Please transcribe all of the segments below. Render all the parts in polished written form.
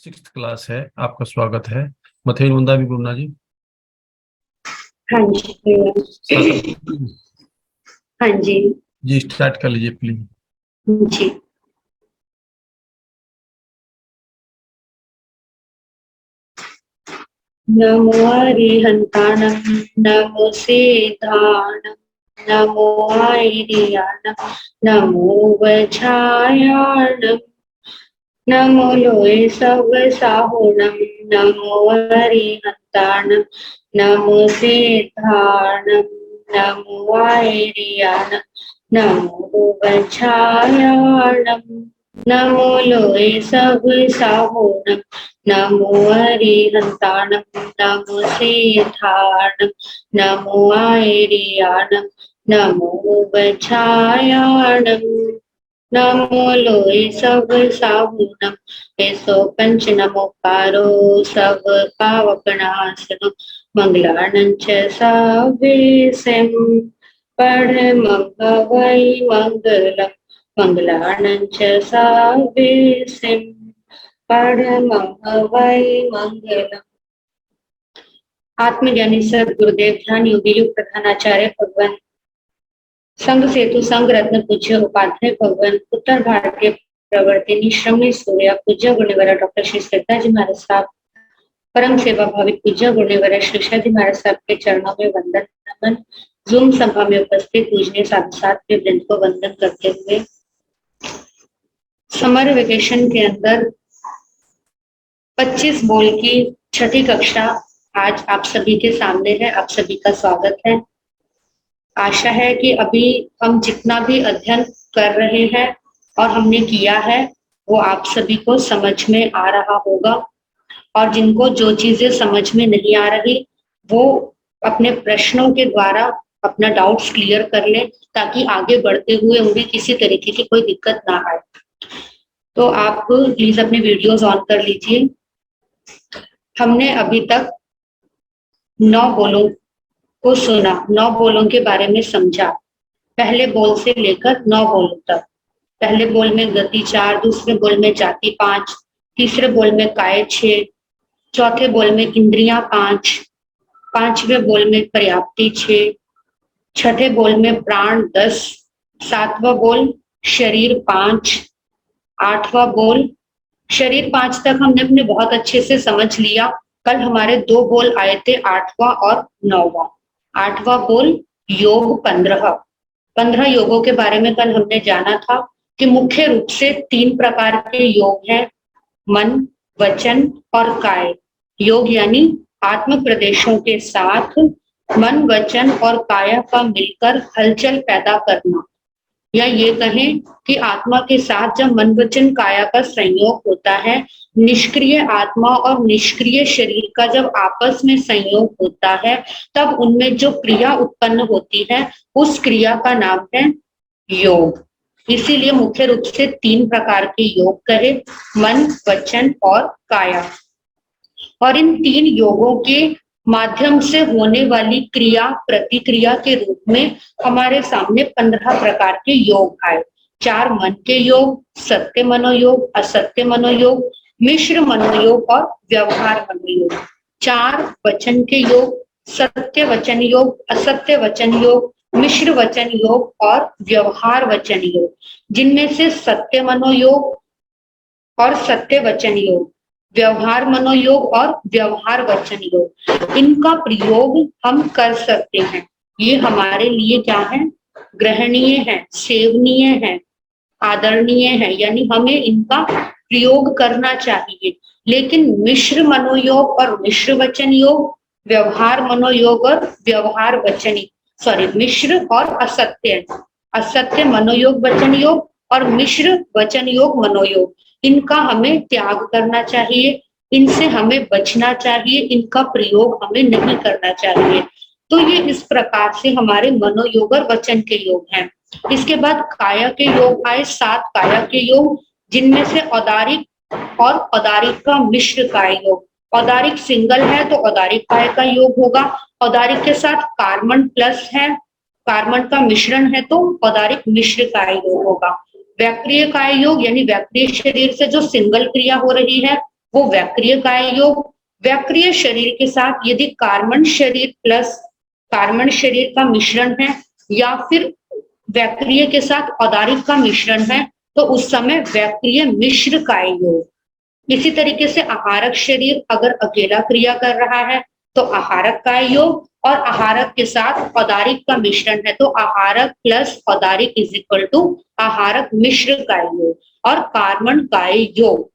Sixth class है। आपका स्वागत है। मथेन मुंदा भी बोलना जी। हाँ जी। साथ हाँ जी। जी स्टार्ट कर लीजिए प्लीज। जी। नमो हरिहन्ताणं नमो सेधाणं नमो आयर्याणं नमो वज्रायाणं नमो लोय सब साहुणं नमो हरिहन्ताणं नमो सेधाणं नमो आयर्याणं नमो वज्रायाणं नमो लोय सब साहुणं नमो हरिहन्ताणं नमो सेठाणं नमो आयर्याणं नमो वज्रायाणं नमो लोय सब साहुणं ऐसो पंच नमोकारो सब पावकनाशनं मंगलानं च सावेशं परमं मंगलम् मंगलानं च सावेशं परमं मंगलम्। आत्मज्ञानी सद्गुरुदेव ध्यान योगी युग प्रधानाचार्य भगवान संघ सेतु संघ रत्न पूज्य उपाध्याय भगवान उत्तर भारतीय प्रवर्तिनी श्रमणी सूर्य पूज्य गुणिवर डॉक्टर श्री श्रद्धा जी महाराज साहब परम सेवा भाविक पूज्य गुणिवर श्री शादी महाराज साहब के चरणों में वंदन नमन। जूम सभा में उपस्थित पूजनीय साधु साथ के वृंद को वंदन करते हुए समर वेकेशन के अंदर 25 बोल की छठी कक्षा आज आप सभी के सामने है। आप सभी का स्वागत है। आशा है कि अभी हम जितना भी अध्ययन कर रहे हैं और हमने किया है वो आप सभी को समझ में आ रहा होगा, और जिनको जो चीजें समझ में नहीं आ रही वो अपने प्रश्नों के द्वारा अपना डाउट्स क्लियर कर ले, ताकि आगे बढ़ते हुए उन्हें किसी तरीके की कोई दिक्कत ना आए। तो आप प्लीज अपने वीडियोस ऑन कर लीजिए। हमने अभी तक 9 बोलों को सुना, 9 बोलों के बारे में समझा, पहले बोल से लेकर 9 बोल तक। पहले बोल में गति 4, दूसरे बोल में जाति 5, तीसरे बोल में काय 6, चौथे बोल में इंद्रियां 5, पांचवें बोल में पर्याप्ति 6, छठे बोल में प्राण 10, सातवां बोल शरीर 5, आठवां बोल शरीर 5 तक हमने अपने बहुत अच्छे से समझ लिया। कल हमारे 2 बोल आए थे, 8वां और 9वां। 8वां बोल योग 15 योगों के बारे में कल हमने जाना था कि मुख्य रूप से 3 प्रकार के योग हैं, मन, वचन और काय। योग यानी आत्म प्रदेशों के साथ मन, वचन और काया का मिलकर हलचल पैदा करना, या ये कहें कि आत्मा के साथ जब मन वचन काया का संयोग होता है, निष्क्रिय आत्मा और निष्क्रिय शरीर का जब आपस में संयोग होता है, तब उनमें जो क्रिया उत्पन्न होती है उस क्रिया का नाम है योग। इसीलिए मुख्य रूप से 3 प्रकार के योग कहे, मन, वचन और काया। और इन 3 योगों के माध्यम से होने वाली क्रिया प्रतिक्रिया के रूप में हमारे सामने 15 प्रकार के योग आए। 4 मन के योग, सत्य मनोयोग, असत्य मनोयोग, मिश्र मनोयोग और व्यवहार मनोयोग। 4 वचन के योग, सत्य वचन योग, असत्य वचन योग, मिश्र वचन योग और व्यवहार वचन योग, जिनमें से सत्य मनोयोग और सत्य वचन योग, व्यवहार मनोयोग और व्यवहार वचन योग, इनका प्रयोग हम कर सकते हैं। ये हमारे लिए क्या है? ग्रहणीय है, सेवनीय है, आदरणीय है, यानी हमें इनका प्रयोग करना चाहिए। लेकिन मिश्र मनोयोग और मिश्र वचन योग, व्यवहार मनोयोग और व्यवहार वचन, सॉरी मिश्र और असत्य, असत्य मनोयोग वचन योग और मिश्र वचन योग मनोयोग, इनका हमें त्याग करना चाहिए, इनसे हमें बचना चाहिए, इनका प्रयोग हमें नहीं करना चाहिए। तो ये इस प्रकार से हमारे मनोयोग और वचन के योग हैं। इसके बाद काया के योग आए, 7 काया के योग, जिनमें से औदारिक और औदारिक का मिश्र काय योग। औदारिक सिंगल है तो औदारिक काय का योग होगा, औदारिक के साथ कार्बन प्लस है, कार्बन का मिश्रण है तो औदारिक मिश्र काय योग होगा। व्याक्रिय काय योग यानी व्याक्रिय शरीर से जो सिंगल क्रिया हो रही है वो व्याक्रिय काय योग। व्याक्रिय शरीर के साथ यदि कार्बन शरीर प्लस कार्बन शरीर का मिश्रण है या फिर व्याक्रिय के साथ औदारिक का मिश्रण है तो उस समय व्याक्रिय मिश्र काय योग। इसी तरीके से आहारक शरीर अगर अकेला क्रिया कर रहा है तो आहारक काय योग, और आहारक के साथ औदारिक का मिश्रण है तो आहारक प्लस औदारिक इज इक्वल टू आहारक मिश्र काय योग। और कार्बन काय योग,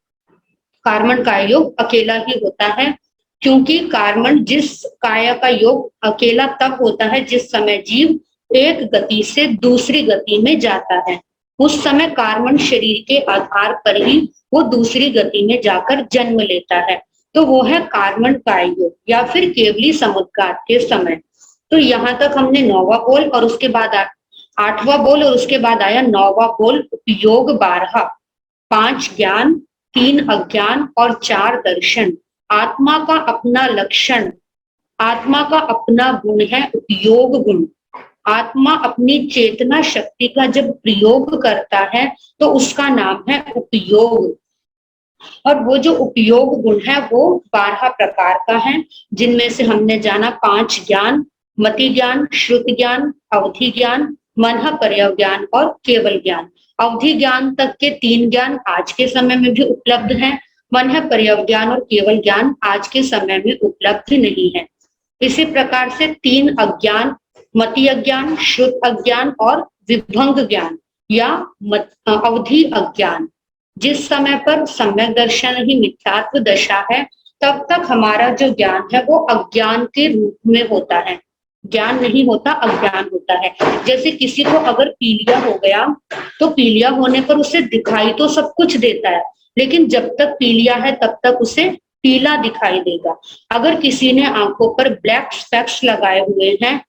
कार्बन काय योग अकेला ही होता है, क्योंकि कार्बन जिस काय का योग अकेला तब होता है जिस समय जीव एक गति से दूसरी गति में जाता है। उस समय कार्बन शरीर के आधार पर ही वो दूसरी गति में जाकर जन्म लेता है, तो वो है कार्बन काय योग या फिर केवली समुद्घात के समय। तो यहाँ तक हमने 9वां बोल और उसके बाद 8वां बोल और उसके बाद आया 9वां बोल उपयोग 12, 5 ज्ञान, 3 अज्ञान और 4 दर्शन। आत्मा का अपना लक्षण, आत्मा का अपना गुण है उपयोग गुण। आत्मा अपनी चेतना शक्ति का जब प्रयोग करता है तो उसका नाम है उपयोग। और वो जो उपयोग गुण है वो 12 प्रकार का है, जिनमें से हमने जाना 5 ज्ञान, मति ज्ञान, श्रुत ज्ञान, अवधि ज्ञान, मन पर्यव ज्ञान और केवल ज्ञान। अवधि ज्ञान तक के 3 ज्ञान आज के समय में भी उपलब्ध हैं, मन पर्यव ज्ञान और केवल ज्ञान आज के समय में उपलब्ध नहीं है। इसी प्रकार से 3 अज्ञान, मति अज्ञान, श्रुत अज्ञान और विभंग ज्ञान या अवधि अज्ञान। जिस समय पर सम्यक दर्शन ही मिथ्यात्व दशा है तब तक हमारा जो ज्ञान है वो अज्ञान के रूप में होता है, ज्ञान नहीं होता, अज्ञान होता है। जैसे किसी को अगर पीलिया हो गया तो पीलिया होने पर उसे दिखाई तो सब कुछ देता है, लेकिन जब तक पीलिया है तब तक उसे पीला दिखाई देगा। अगर किसी ने आंखों पर ब्लैक स्पेक्स लगाए हुए हैं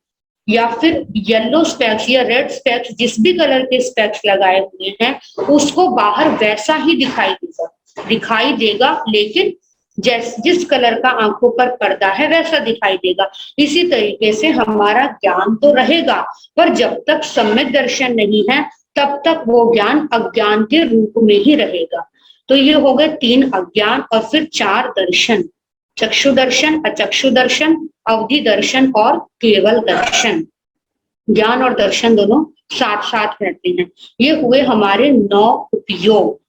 या फिर येलो स्पेक्स या रेड स्पेक्स, जिस भी कलर के स्पेक्स लगाए हुए हैं, उसको बाहर वैसा ही दिखाई देगा, लेकिन जिस कलर का आंखों पर पर्दा है वैसा दिखाई देगा। इसी तरीके से हमारा ज्ञान तो रहेगा, पर जब तक सम्यक दर्शन नहीं है तब तक वो ज्ञान अज्ञान के रूप में ही रहेगा। तो ये हो गए 3 अज्ञान और फिर 4 दर्शन, चक्षु दर्शन, अचक्षु दर्शन, अवधि दर्शन और केवल दर्शन। ज्ञान और दर्शन दोनों साथ साथ रहते हैं। ये हुए हमारे 9 उपयोग,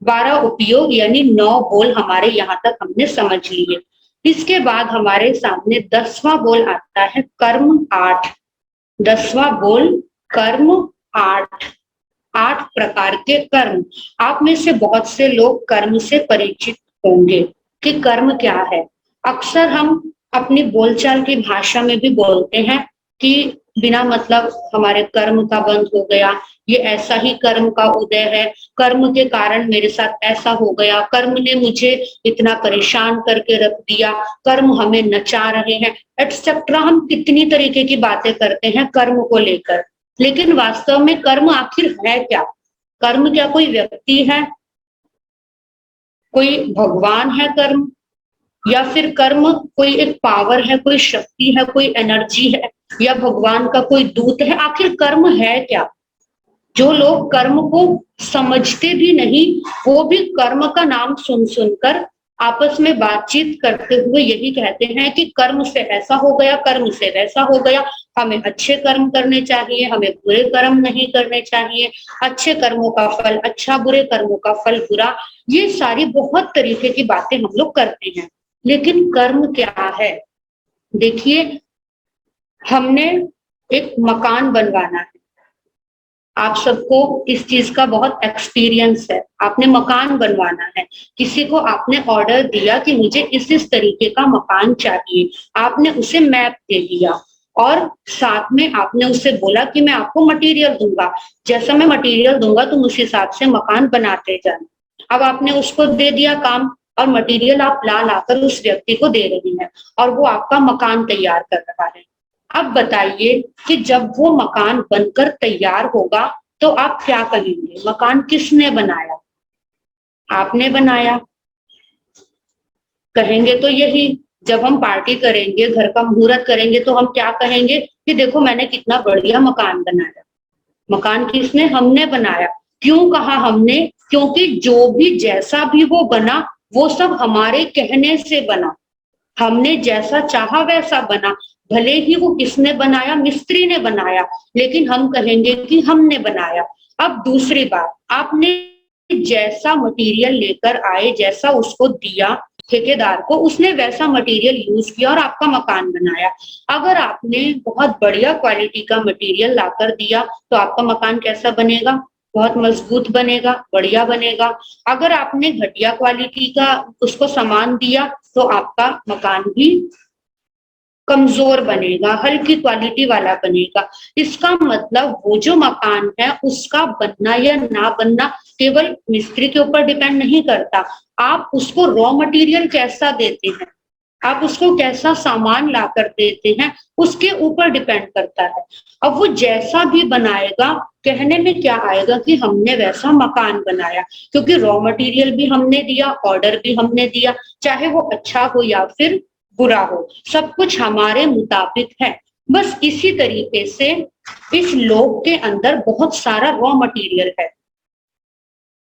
12 उपयोग यानी 9 बोल हमारे यहाँ तक हमने समझ लिए। इसके बाद हमारे सामने 10वां बोल आता है कर्म 8। 10वां बोल कर्म 8, 8 प्रकार के कर्म। आप में से बहुत से लोग कर्म से परिचित होंगे कि कर्म क्या है। अक्सर हम अपनी बोलचाल की भाषा में भी बोलते हैं कि बिना मतलब हमारे कर्म का बंध हो गया, ये ऐसा ही कर्म का उदय है, कर्म के कारण मेरे साथ ऐसा हो गया, कर्म ने मुझे इतना परेशान करके रख दिया, कर्म हमें नचा रहे हैं, एटसेट्रा। हम कितनी तरीके की बातें करते हैं कर्म को लेकर, लेकिन वास्तव में कर्म आखिर है क्या? कर्म क्या कोई व्यक्ति है, कोई भगवान है कर्म, या फिर कर्म कोई एक पावर है, कोई शक्ति है, कोई एनर्जी है, या भगवान का कोई दूत है? आखिर कर्म है क्या? जो लोग कर्म को समझते भी नहीं वो भी कर्म का नाम सुन सुनकर आपस में बातचीत करते हुए यही कहते हैं कि कर्म से ऐसा हो गया, कर्म से वैसा हो गया, हमें अच्छे कर्म करने चाहिए, हमें बुरे कर्म नहीं करने चाहिए, अच्छे कर्मों का फल अच्छा, बुरे कर्मों का फल बुरा। ये सारी बहुत तरीके की बातें हम लोग करते हैं, लेकिन कर्म क्या है? देखिए, हमने एक मकान बनवाना है, आप सबको इस चीज का बहुत एक्सपीरियंस है। आपने मकान बनवाना है, किसी को आपने ऑर्डर दिया कि मुझे इस तरीके का मकान चाहिए, आपने उसे मैप दे दिया और साथ में आपने उससे बोला कि मैं आपको मटेरियल दूंगा, जैसा मैं मटेरियल दूंगा तुम उस हिसाब से मकान बनाते जाना। अब आपने उसको दे दिया काम और मटेरियल आप लाकर उस व्यक्ति को दे रही हैं और वो आपका मकान तैयार कर रहा है। अब बताइए कि जब वो मकान बनकर तैयार होगा तो आप क्या कहेंगे? मकान किसने बनाया? आपने बनाया। कहेंगे तो यही, जब हम पार्टी करेंगे, घर का मुहूर्त करेंगे तो हम क्या कहेंगे कि देखो मैंने कितना बढ़िया मकान बनाया। मकान किसने? हमने बनाया। क्यों कहा हमने? क्योंकि जो भी जैसा भी वो बना वो सब हमारे कहने से बना, हमने जैसा चाहा वैसा बना। भले ही वो किसने बनाया, मिस्त्री ने बनाया, लेकिन हम कहेंगे कि हमने बनाया। अब दूसरी बात, आपने जैसा मटेरियल लेकर आए, जैसा उसको दिया ठेकेदार को, उसने वैसा मटेरियल यूज किया और आपका मकान बनाया। अगर आपने बहुत बढ़िया क्वालिटी का मटेरियल लाकर दिया तो आपका मकान कैसा बनेगा? बहुत मजबूत बनेगा, बढ़िया बनेगा। अगर आपने घटिया क्वालिटी का उसको सामान दिया तो आपका मकान भी कमजोर बनेगा, हल्की क्वालिटी वाला बनेगा। इसका मतलब वो जो मकान है उसका बनना या ना बनना केवल मिस्त्री के ऊपर डिपेंड नहीं करता। आप उसको रॉ मटेरियल कैसा देते हैं, आप उसको कैसा सामान ला कर देते हैं, उसके ऊपर डिपेंड करता है। अब वो जैसा भी बनाएगा, कहने में क्या आएगा कि हमने वैसा मकान बनाया, क्योंकि रॉ मटेरियल भी हमने दिया, ऑर्डर भी हमने दिया, चाहे वो अच्छा हो या फिर बुरा हो, सब कुछ हमारे मुताबिक है। बस इसी तरीके से इस लोक के अंदर बहुत सारा रॉ मटेरियल है,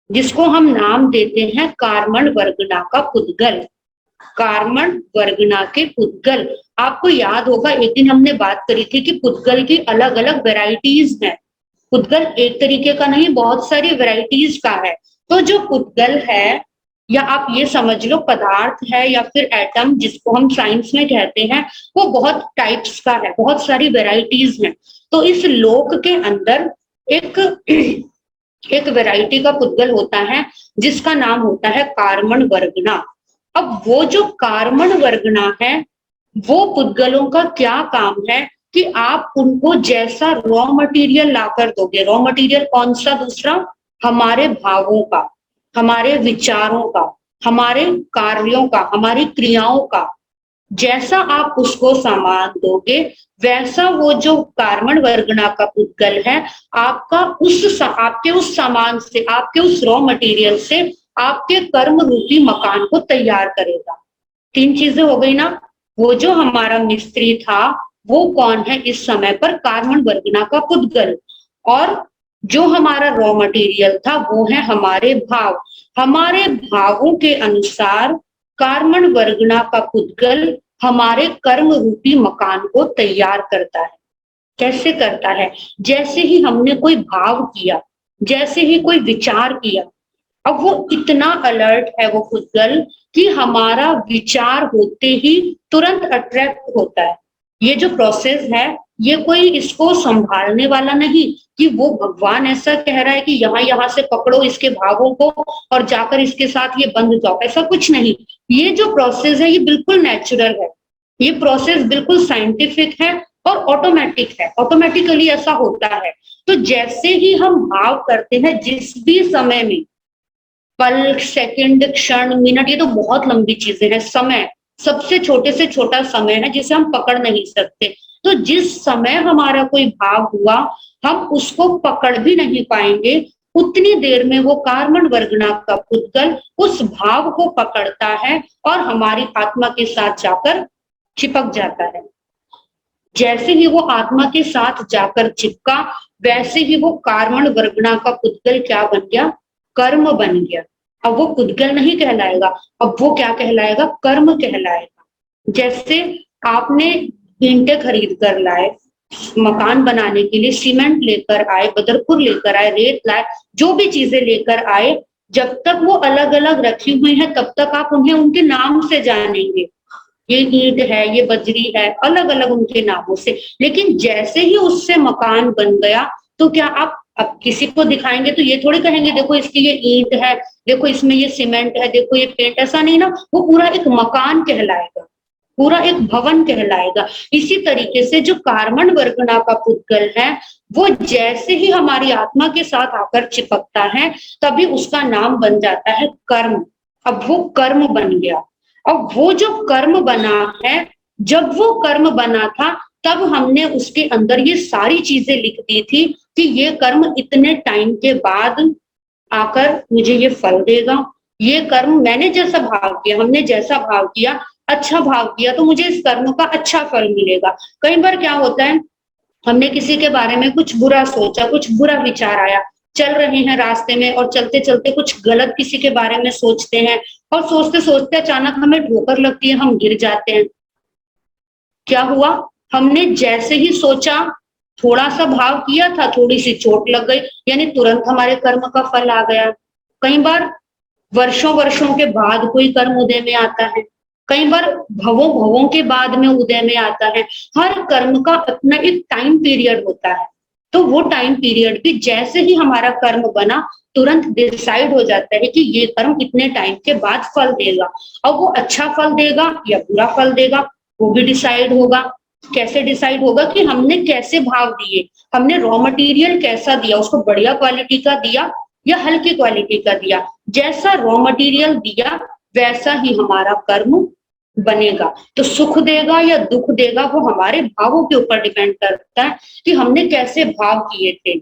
जिसको हम नाम देते हैं कार्बन वर्गना का पुद्गल। कार्बन वर्गना के पुद्गल, आपको याद होगा एक दिन हमने बात करी थी कि पुद्गल की अलग अलग वेराइटीज हैं। पुद्गल एक तरीके का नहीं, बहुत सारी वेराइटीज का है। तो जो पुद्गल है, या आप ये समझ लो पदार्थ है या फिर एटम जिसको हम साइंस में कहते हैं, वो बहुत टाइप्स का है, बहुत सारी वेराइटीज हैं। तो इस लोक के अंदर एक एक वैरायटी का पुद्गल होता है जिसका नाम होता है कार्बन वर्गना। अब वो जो कार्बन वर्गना है, वो पुद्गलों का क्या काम है कि आप उनको जैसा रॉ मटेरियल लाकर दोगे, रॉ मटेरियल कौन सा? दूसरा, हमारे भावों का, हमारे विचारों का, हमारे कार्यों का, हमारी क्रियाओं का, जैसा आप उसको सामान दोगे वैसा वो जो कार्बन वर्गना का पुद्गल है आपका आपके उस सामान से, आपके उस रॉ मटेरियल से आपके कर्म रूपी मकान को तैयार करेगा। तीन चीजें हो गई ना। वो जो हमारा मिस्त्री था वो कौन है इस समय पर? कार्बन वर्गना का पुद्गल। और जो हमारा रॉ मटेरियल था वो है हमारे भाव। हमारे भावों के अनुसार कार्बन वर्गना का पुद्गल हमारे कर्म रूपी मकान को तैयार करता है। कैसे करता है? जैसे ही हमने कोई भाव किया, जैसे ही कोई विचार किया, अब वो इतना अलर्ट है वो पुद्गल कि हमारा विचार होते ही तुरंत अट्रैक्ट होता है। ये जो प्रोसेस है, ये कोई इसको संभालने वाला नहीं कि वो भगवान ऐसा कह रहा है कि यहाँ यहाँ से पकड़ो इसके भावों को और जाकर इसके साथ ये बंध जाओ, ऐसा कुछ नहीं। ये जो प्रोसेस है ये बिल्कुल नेचुरल है, ये प्रोसेस बिल्कुल साइंटिफिक है और ऑटोमेटिक है, ऑटोमेटिकली ऐसा होता है। तो जैसे ही हम भाव करते हैं, जिस भी समय में, पल, सेकंड, क्षण, मिनट, ये तो बहुत लंबी चीजें हैं। समय सबसे छोटे से छोटा समय है जिसे हम पकड़ नहीं सकते। तो जिस समय हमारा कोई भाव हुआ, हम उसको पकड़ भी नहीं पाएंगे, उतनी देर में वो कार्बन वर्गना का पुद्गल उस भाव को पकड़ता है और हमारी आत्मा के साथ जाकर चिपक जाता है। जैसे ही वो आत्मा के साथ जाकर चिपका, वैसे ही वो कार्बन वर्गना का पुद्गल क्या बन गया? कर्म बन गया। अब वो पुद्गल नहीं कहलाएगा, अब वो क्या कहलाएगा? कर्म कहलाएगा। जैसे आपने ईंटें खरीद कर लाए, मकान बनाने के लिए सीमेंट लेकर आए, बदरपुर लेकर आए, रेत लाए, जो भी चीजें लेकर आए, जब तक वो अलग अलग रखी हुई है तब तक आप उन्हें उनके नाम से जानेंगे। ये ईंट है, ये बजरी है, अलग अलग उनके नामों से। लेकिन जैसे ही उससे मकान बन गया तो क्या आप अब किसी को दिखाएंगे तो ये थोड़ी कहेंगे देखो इसकी ये ईंट है, देखो इसमें ये सीमेंट है, देखो ये पेंट, ऐसा नहीं ना। वो पूरा एक मकान कहलाएगा, पूरा एक भवन कहलाएगा। इसी तरीके से जो कार्बन वर्गना का पुद्गल है, वो जैसे ही हमारी आत्मा के साथ आकर चिपकता है तभी उसका नाम बन जाता है कर्म। अब वो कर्म बन गया। अब वो जो कर्म बना है, जब वो कर्म बना था तब हमने उसके अंदर ये सारी चीजें लिख दी थी कि ये कर्म इतने टाइम के बाद आकर मुझे ये फल देगा। ये कर्म मैंने जैसा भाव किया, हमने जैसा भाव किया, अच्छा भाव किया, तो मुझे इस कर्म का अच्छा फल मिलेगा। कई बार क्या होता है, हमने किसी के बारे में कुछ बुरा सोचा, कुछ बुरा विचार आया, चल रहे हैं रास्ते में और चलते चलते कुछ गलत किसी के बारे में सोचते हैं और सोचते सोचते अचानक हमें ठोकर लगती है, हम गिर जाते हैं। क्या हुआ? हमने जैसे ही सोचा, थोड़ा सा भाव किया था, थोड़ी सी चोट लग गई, यानी तुरंत हमारे कर्म का फल आ गया। कई बार वर्षों वर्षों के बाद कोई कर्म उदय में आता है, कई बार भवों भवों के बाद में उदय में आता है। हर कर्म का अपना एक टाइम पीरियड होता है, तो वो टाइम पीरियड भी जैसे ही हमारा कर्म बना तुरंत डिसाइड हो जाता है कि ये कर्म इतने टाइम के बाद फल देगा। और वो अच्छा फल देगा या बुरा फल देगा वो भी डिसाइड होगा। कैसे डिसाइड होगा? कि हमने कैसे भाव दिए, हमने रॉ मटेरियल कैसा दिया, उसको बढ़िया क्वालिटी का दिया या हल्की क्वालिटी का दिया। जैसा रॉ मटेरियल दिया वैसा ही हमारा कर्म बनेगा। तो सुख देगा या दुख देगा वो हमारे भावों के ऊपर डिपेंड करता है कि हमने कैसे भाव किए थे।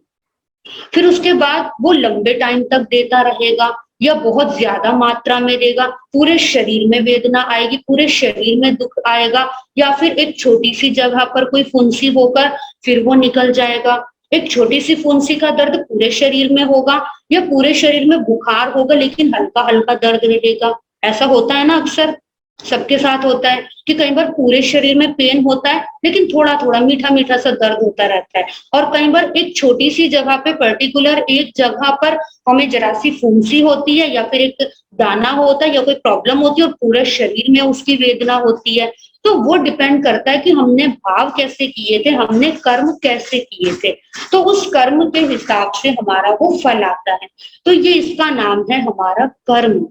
फिर उसके बाद वो लंबे टाइम तक देता रहेगा या बहुत ज्यादा मात्रा में देगा, पूरे शरीर में वेदना आएगी, पूरे शरीर में दुख आएगा, या फिर एक छोटी सी जगह पर कोई फुंसी होकर फिर वो निकल जाएगा। एक छोटी सी फुंसी का दर्द पूरे शरीर में होगा या पूरे शरीर में बुखार होगा लेकिन हल्का हल्का दर्द रहेगा। ऐसा होता है ना, अक्सर सबके साथ होता है कि कई बार पूरे शरीर में पेन होता है लेकिन थोड़ा थोड़ा मीठा मीठा सा दर्द होता रहता है। और कई बार एक छोटी सी जगह पे, पर्टिकुलर एक जगह पर हमें जरा सी फुंसी होती है या फिर एक दाना होता है या कोई प्रॉब्लम होती है और पूरे शरीर में उसकी वेदना होती है। तो वो डिपेंड करता है कि हमने भाव कैसे किए थे, हमने कर्म कैसे किए थे, तो उस कर्म के हिसाब से हमारा वो फल आता है। तो ये इसका नाम है हमारा कर्म।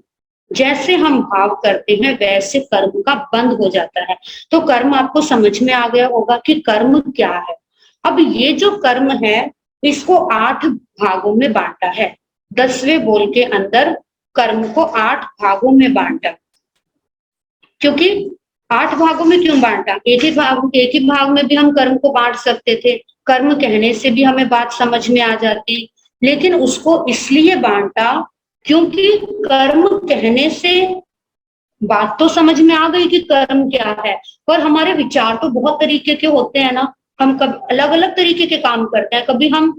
जैसे हम भाव करते हैं वैसे कर्म का बंध हो जाता है। तो कर्म आपको समझ में आ गया होगा कि कर्म क्या है। अब ये जो कर्म है इसको 8 भागों में बांटा है। 10वें बोल के अंदर कर्म को 8 भागों में बांटा। क्योंकि 8 भागों में क्यों बांटा? एक ही भाग में भी हम कर्म को बांट सकते थे, कर्म कहने से भी हमें बात समझ में आ जाती, लेकिन उसको इसलिए बांटा क्योंकि कर्म कहने से बात तो समझ में आ गई कि कर्म क्या है, पर हमारे विचार तो बहुत तरीके के होते हैं ना। हम कब अलग अलग तरीके के काम करते हैं, कभी हम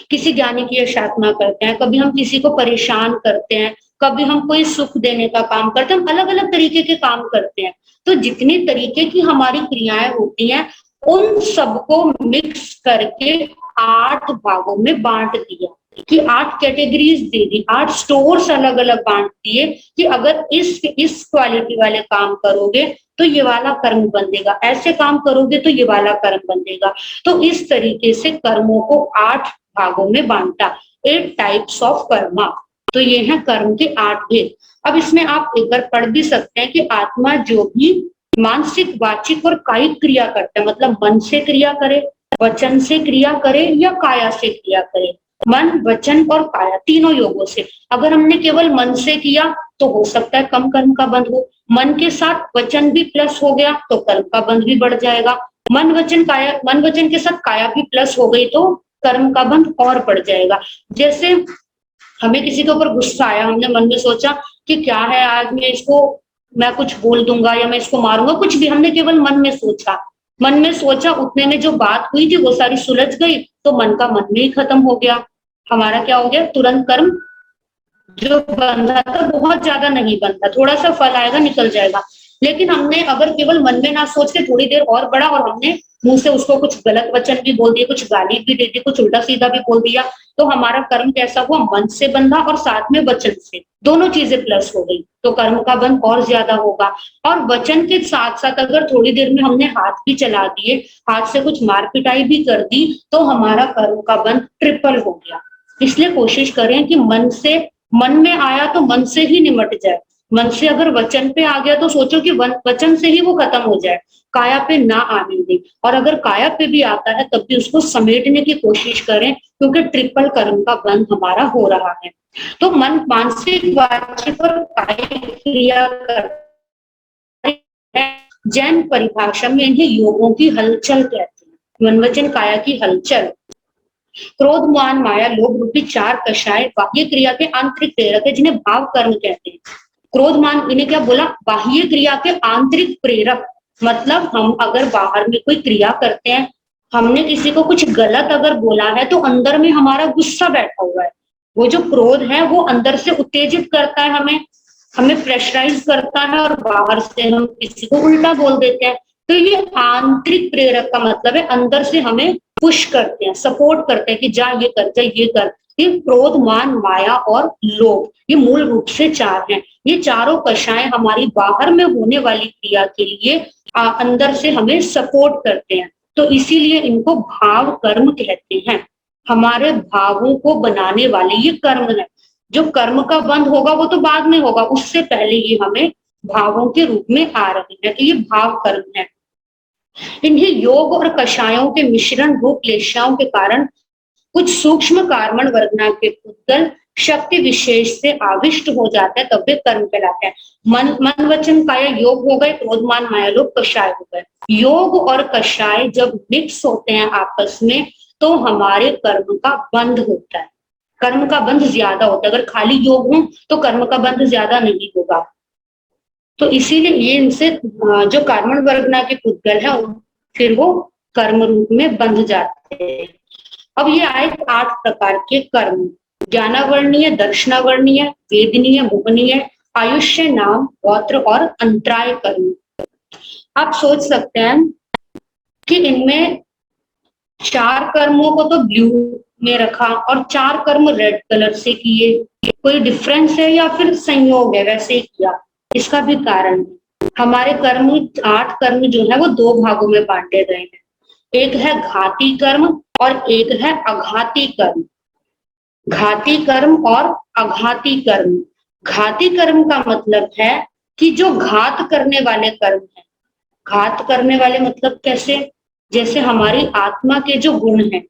किसी ज्ञानी की यशात्मा करते हैं, कभी हम किसी को परेशान करते हैं, कभी हम कोई सुख देने का काम करते हैं, हम अलग अलग तरीके के काम करते हैं। तो जितनी तरीके की हमारी क्रियाएं होती हैं उन सबको मिक्स करके 8 भागों में बांट दिया कि 8 कैटेगरीज दे दी, 8 स्टोर्स अलग अलग बांट दिए कि अगर इस क्वालिटी वाले काम करोगे तो ये वाला कर्म बंधेगा, ऐसे काम करोगे तो ये वाला कर्म बंधेगा। तो इस तरीके से कर्मों को 8 भागों में बांटा, 8 टाइप्स ऑफ कर्मा। तो ये है कर्म के 8 भेद। अब इसमें आप एक बार पढ़ भी सकते हैं कि आत्मा जो भी मानसिक, वाचिक और कायिक क्रिया करता है, मतलब मन से क्रिया करे, वचन से क्रिया करे या काया से क्रिया करे, मन, वचन और काया तीनों योगों से। अगर हमने केवल मन से किया तो हो सकता है कम कर्म का बंध हो, मन के साथ वचन भी प्लस हो गया तो कर्म का बंध भी बढ़ जाएगा, मन वचन के साथ काया भी प्लस हो गई तो कर्म का बंध और बढ़ जाएगा। जैसे हमें किसी के ऊपर गुस्सा आया, हमने मन में सोचा कि क्या है आज मैं कुछ बोल दूंगा या मैं इसको मारूंगा, कुछ भी हमने केवल मन में सोचा, उतने में जो बात हुई थी वो सारी सुलझ गई, तो मन का मन में ही खत्म हो गया। हमारा क्या हो गया? तुरंत कर्म जो बंधा था बहुत ज्यादा नहीं बंधा, थोड़ा सा फल आएगा निकल जाएगा। लेकिन हमने अगर केवल मन में ना सोच के थोड़ी देर और बढ़ा और हमने मुंह से उसको कुछ गलत वचन भी बोल दिए, कुछ गाली भी दे दी, कुछ उल्टा सीधा भी बोल दिया, तो हमारा कर्म कैसा हुआ? मन से बंधा और साथ में वचन से, दोनों चीजें प्लस हो गई, तो कर्म का बंध और ज्यादा होगा। और वचन के साथ साथ अगर थोड़ी देर में हमने हाथ भी चला दिए, हाथ से कुछ मार पिटाई भी कर दी, तो हमारा कर्म का बंध ट्रिपल हो गया। इसलिए कोशिश करें कि मन में आया तो मन से ही निमट जाए, मन से अगर वचन पे आ गया तो सोचो कि वचन से ही वो खत्म हो जाए, काया पे ना आने दें। और अगर काया पे भी आता है तब भी उसको समेटने की कोशिश करें, क्योंकि ट्रिपल कर्म का बंध हमारा हो रहा है। तो मन मानसिक, वाचिक और कायिक क्रिया जैन परिभाषा में इन्हें योगों की हलचल कहते हैं। मन, वचन, काया की हलचल। क्रोध, मान, माया, लोभ रूपी 4 कषाय बाह्य क्रिया के आंतरिक प्रेरक है, जिन्हें भाव कर्म कहते हैं। क्रोध, मान, इन्हें क्या बोला? बाह्य क्रिया के आंतरिक प्रेरक। मतलब हम अगर बाहर में कोई क्रिया करते हैं, हमने किसी को कुछ गलत अगर बोला है तो अंदर में हमारा गुस्सा बैठा हुआ है। वो जो क्रोध है वो अंदर से उत्तेजित करता है, हमें हमें प्रेशराइज करता है और बाहर से हम किसी को उल्टा बोल देते हैं। तो ये आंतरिक प्रेरक का मतलब है, अंदर से हमें पुश करते हैं, सपोर्ट करते हैं कि जा ये कर, जा ये कर। ये क्रोध, मान, माया और लोभ, ये मूल रूप से चार हैं। ये चारों कषाय हमारी बाहर में होने वाली क्रिया के लिए अंदर से हमें सपोर्ट करते हैं। तो इसीलिए इनको भाव कर्म कहते हैं। हमारे भावों को बनाने वाले ये कर्म है। जो कर्म का बंध होगा वो तो बाद में होगा, उससे पहले ये हमें भावों के रूप में आ रहे हैं, तो ये भाव कर्म है। इन्हें योग और कषायों के मिश्रण रूप क्लेशाओं के कारण कुछ सूक्ष्म कार्बन वर्गना के पुद्गल शक्ति विशेष से आविष्ट हो जाते हैं, तब वे कर्म कहलाते हैं। मन वचन काया योग हो गए, क्रोध मान माया लोभ कषाय हो गए। योग और कषाय जब मिक्स होते हैं आपस में तो हमारे कर्म का बंध होता है, कर्म का बंध ज्यादा होता है। अगर खाली योग हो तो कर्म का बंध ज्यादा नहीं होगा। तो इसीलिए ये इनसे जो कार्बन वर्गना के पुद्गल है फिर वो कर्म रूप में बंध जाते हैं। अब ये आए 8 प्रकार के कर्म: ज्ञानावर्णीय, दर्शनावर्णीय, वेदनीय, मोहनीय, आयुष्य, नाम, गोत्र और अंतराय कर्म। आप सोच सकते हैं कि इनमें 4 कर्मों को तो ब्लू में रखा और 4 कर्म रेड कलर से किए, कोई डिफरेंस है या फिर संयोग है, वैसे ही किया? इसका भी कारण है। हमारे कर्म 8 कर्म जो है वो 2 भागों में बांटे गए हैं। एक है घाती कर्म और एक है अघाती कर्म। घाती कर्म और अघाती कर्म। घाती कर्म का मतलब है कि जो घात करने वाले कर्म है। घात करने वाले मतलब कैसे? जैसे हमारी आत्मा के जो गुण हैं,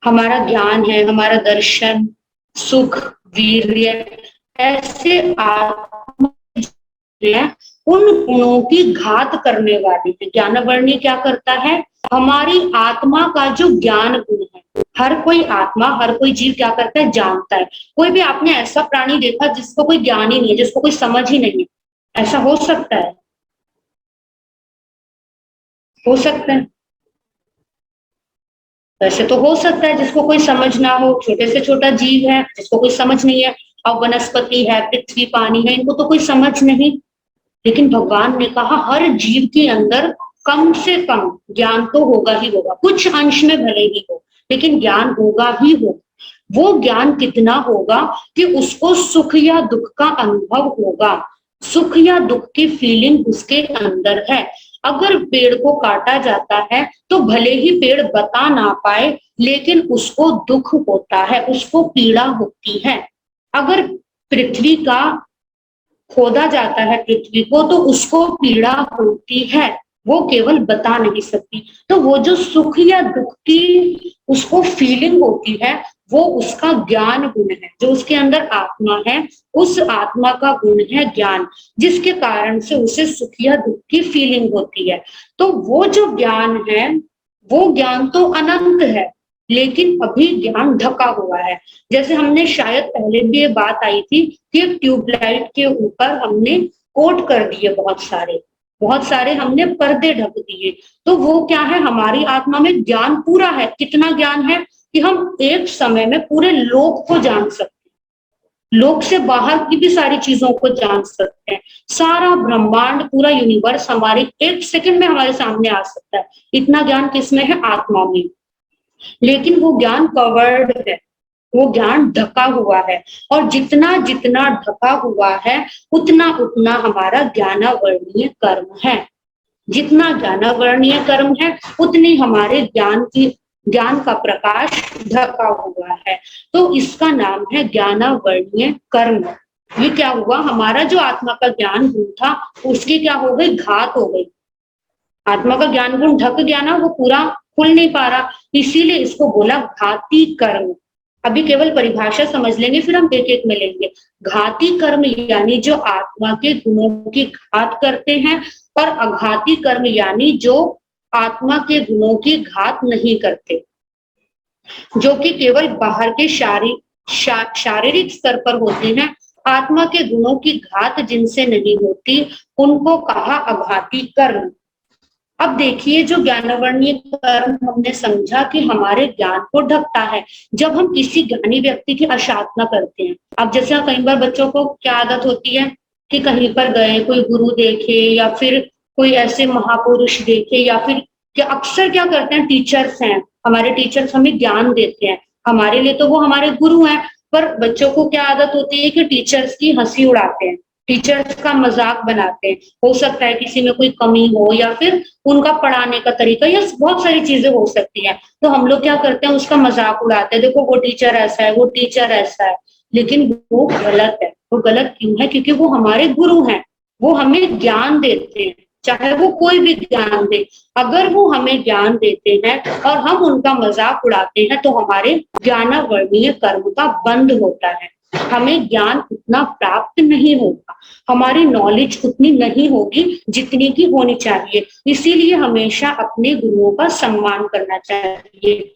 हमारा ज्ञान है, हमारा दर्शन, सुख, वीर्य, ऐसे आत्मा है उन गुणों की घात करने वाली है। ज्ञानवर्णीय क्या करता है? हमारी आत्मा का जो ज्ञान गुण है, हर कोई आत्मा, हर कोई जीव क्या करता है? जानता है। कोई भी आपने ऐसा प्राणी देखा जिसको कोई ज्ञान ही नहीं है, जिसको कोई समझ ही नहीं है? ऐसा हो सकता है? हो सकता है? वैसे तो हो सकता है जिसको कोई समझ ना हो, छोटे से छोटा जीव है जिसको कोई समझ नहीं है। और वनस्पति है, पृथ्वी, पानी है, इनको तो कोई समझ नहीं। लेकिन भगवान ने कहा हर जीव के अंदर कम से कम ज्ञान तो होगा ही होगा, कुछ अंश में भले ही हो, लेकिन ज्ञान होगा ही होगा। वो ज्ञान कितना होगा कि उसको सुख या दुख का अनुभव होगा, सुख या दुख की फीलिंग उसके अंदर है। अगर पेड़ को काटा जाता है तो भले ही पेड़ बता ना पाए, लेकिन उसको दुख होता है, उसको पीड़ा होती है। अगर पृथ्वी का खोदा जाता है पृथ्वी को तो उसको पीड़ा होती है, वो केवल बता नहीं सकती। तो वो जो सुख या दुख की उसको फीलिंग होती है वो उसका ज्ञान गुण है। जो उसके अंदर आत्मा है उस आत्मा का गुण है ज्ञान, जिसके कारण से उसे सुख या दुख की फीलिंग होती है। तो वो जो ज्ञान है वो ज्ञान तो अनंत है, लेकिन अभी ज्ञान ढका हुआ है। जैसे हमने शायद पहले भी ये बात आई थी कि ट्यूबलाइट के ऊपर हमने कोट कर दिए, बहुत सारे हमने पर्दे ढक दिए। तो वो क्या है? हमारी आत्मा में ज्ञान पूरा है। कितना ज्ञान है कि हम एक समय में पूरे लोक को जान सकते हैं, लोक से बाहर की भी सारी चीजों को जान सकते हैं। सारा ब्रह्मांड, पूरा यूनिवर्स हमारे एक सेकंड में हमारे सामने आ सकता है। इतना ज्ञान किसमें है? आत्मा में। लेकिन वो ज्ञान कवर्ड है, वो ज्ञान ढका हुआ है। और जितना जितना ढका हुआ है उतना उतना हमारा ज्ञानावर्णीय कर्म है। जितना ज्ञानावर्णीय कर्म है उतनी हमारे ज्ञान का प्रकाश ढका हुआ है। तो इसका नाम है ज्ञानावर्णीय कर्म। ये क्या हुआ? हमारा जो आत्मा का ज्ञान गुण था उसकी क्या हो गई? घात हो गई। आत्मा का ज्ञान गुण ढक गया ना, वो पूरा खुल नहीं पा रहा, इसीलिए इसको बोला घाती कर्म। अभी केवल परिभाषा समझ लेंगे, फिर हम एक एक में लेंगे। घाती कर्म यानी जो आत्मा के गुणों की घात करते हैं, और अघाती कर्म यानी जो आत्मा के गुणों की घात नहीं करते, जो कि केवल बाहर के शारीरिक स्तर पर होते हैं। आत्मा के गुणों की घात जिनसे नहीं होती उनको कहा अघाती कर्म। अब देखिए, जो ज्ञानवर्णीय कर्म हमने समझा कि हमारे ज्ञान को ढकता है जब हम किसी ज्ञानी व्यक्ति की अशाधना करते हैं। अब जैसे कई बार बच्चों को क्या आदत होती है कि कहीं पर गए, कोई गुरु देखे या फिर कोई ऐसे महापुरुष देखे, या फिर क्या अक्सर क्या करते हैं, टीचर्स हैं, हमारे टीचर्स हमें ज्ञान देते हैं, हमारे लिए तो वो हमारे गुरु हैं, पर बच्चों को क्या आदत होती है कि टीचर्स की हंसी उड़ाते हैं, टीचर्स का मजाक बनाते हैं। हो सकता है किसी में कोई कमी हो, या फिर उनका पढ़ाने का तरीका, या बहुत सारी चीजें हो सकती है, तो हम लोग क्या करते हैं, उसका मजाक उड़ाते हैं, देखो वो टीचर ऐसा है, वो टीचर ऐसा है। लेकिन वो गलत है। वो गलत क्यों है? क्योंकि वो हमारे गुरु हैं, वो हमें ज्ञान देते हैं, चाहे वो कोई भी ज्ञान दे। अगर वो हमें ज्ञान देते हैं और हम उनका मजाक उड़ाते हैं तो हमारे ज्ञानावर्णीय कर्म का बंद होता है, हमें ज्ञान उतना प्राप्त नहीं होगा, हमारी नॉलेज उतनी नहीं होगी जितनी की होनी चाहिए। इसीलिए हमेशा अपने गुरुओं का सम्मान करना चाहिए।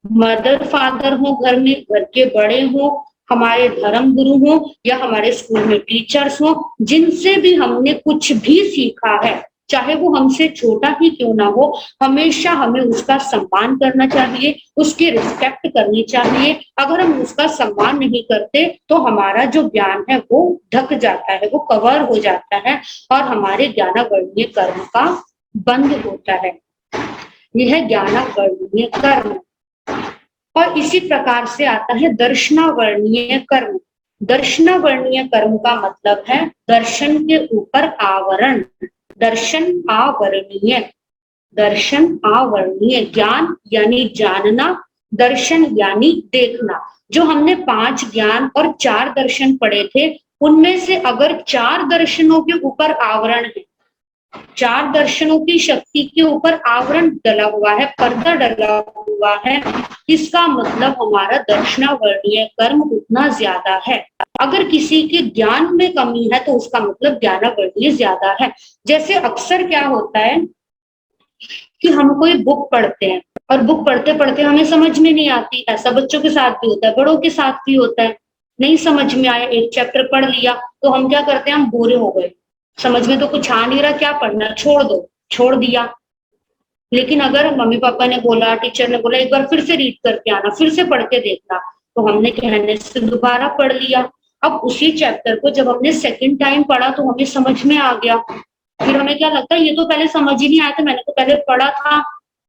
मदर फादर हो घर में, घर के बड़े हो, हमारे धर्म गुरु हो, या हमारे स्कूल में टीचर्स हो, जिनसे भी हमने कुछ भी सीखा है, चाहे वो हमसे छोटा ही क्यों ना हो, हमेशा हमें उसका सम्मान करना चाहिए, उसकी रिस्पेक्ट करनी चाहिए। अगर हम उसका सम्मान नहीं करते तो हमारा जो ज्ञान है वो ढक जाता है, वो कवर हो जाता है, और हमारे ज्ञानावर्णीय कर्म का बंद होता है। यह ज्ञानावर्णीय कर्म। और इसी प्रकार से आता है दर्शनावर्णीय कर्म। दर्शनावर्णीय कर्म का मतलब है दर्शन के ऊपर आवरण। दर्शन आवरणीय, दर्शन आवरणीय, ज्ञान यानी जानना, दर्शन यानी देखना। जो हमने 5 ज्ञान और 4 दर्शन पढ़े थे, उनमें से अगर 4 दर्शनों के ऊपर आवरण है, 4 दर्शनों की शक्ति के ऊपर आवरण डला हुआ है, पर्दा डला हुआ है, इसका मतलब हमारा दर्शनावर्णीय कर्म उतना ज्यादा है। अगर किसी के ज्ञान में कमी है तो उसका मतलब ज्ञानावर्णीय ज्यादा है। जैसे अक्सर क्या होता है कि हम कोई बुक पढ़ते हैं और बुक पढ़ते पढ़ते हमें समझ में नहीं आती, ऐसा बच्चों के साथ भी होता है, बड़ों के साथ भी होता है। नहीं समझ में आया, एक चैप्टर पढ़ लिया तो हम क्या करते हैं, हम बोरे हो गए, समझ में तो कुछ आ नहीं रहा, क्या पढ़ना, छोड़ दो, छोड़ दिया। लेकिन अगर मम्मी पापा ने बोला, टीचर ने बोला एक बार फिर से रीड करके आना, फिर से पढ़ के देखना, तो हमने कहने से दोबारा पढ़ लिया। अब उसी चैप्टर को जब हमने सेकंड टाइम पढ़ा तो हमें समझ में आ गया। फिर हमें क्या लगता है, ये तो पहले समझ ही नहीं आया था, मैंने तो पहले पढ़ा था।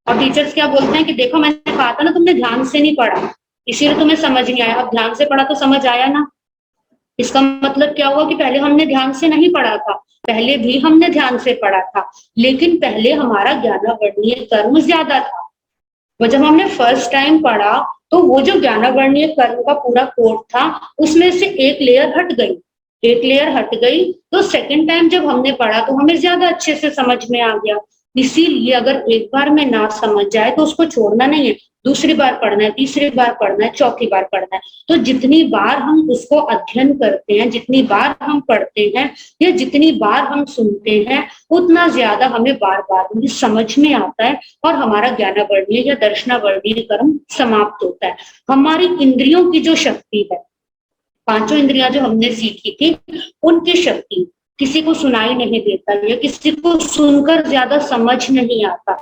और टीचर्स क्या बोलते हैं कि देखो मैंने कहा था ना, तुमने ध्यान से नहीं पढ़ा, इसीलिए तुम्हें समझ नहीं आया। अब ध्यान से पढ़ा तो समझ आया ना। इसका मतलब क्या हुआ कि पहले हमने ध्यान से नहीं पढ़ा था, पहले भी हमने ध्यान से पढ़ा था, लेकिन पहले हमारा ज्ञानावर्णीय कर्म ज्यादा था। वो जब हमने फर्स्ट टाइम पढ़ा तो वो जो ज्ञानावर्णीय कर्म का पूरा कोट था, उसमें से एक लेयर हट गई, एक लेयर हट गई, तो सेकंड टाइम जब हमने पढ़ा तो हमें ज्यादा अच्छे से समझ में आ गया। इसीलिए अगर एक बार में ना समझ जाए तो उसको छोड़ना नहीं है, दूसरी बार पढ़ना है, तीसरी बार पढ़ना है, चौथी बार पढ़ना है। तो जितनी बार हम उसको अध्ययन करते हैं, जितनी बार हम पढ़ते हैं, या जितनी बार हम सुनते हैं, उतना ज्यादा हमें बार बार समझ में आता है और हमारा ज्ञानावर्णीय या दर्शनावर्णीय कर्म समाप्त होता है। हमारी इंद्रियों की जो शक्ति है, 5 इंद्रियां जो हमने सीखी थी, उनकी शक्ति, किसी को सुनाई नहीं देता, या किसी को सुनकर ज्यादा समझ नहीं आता,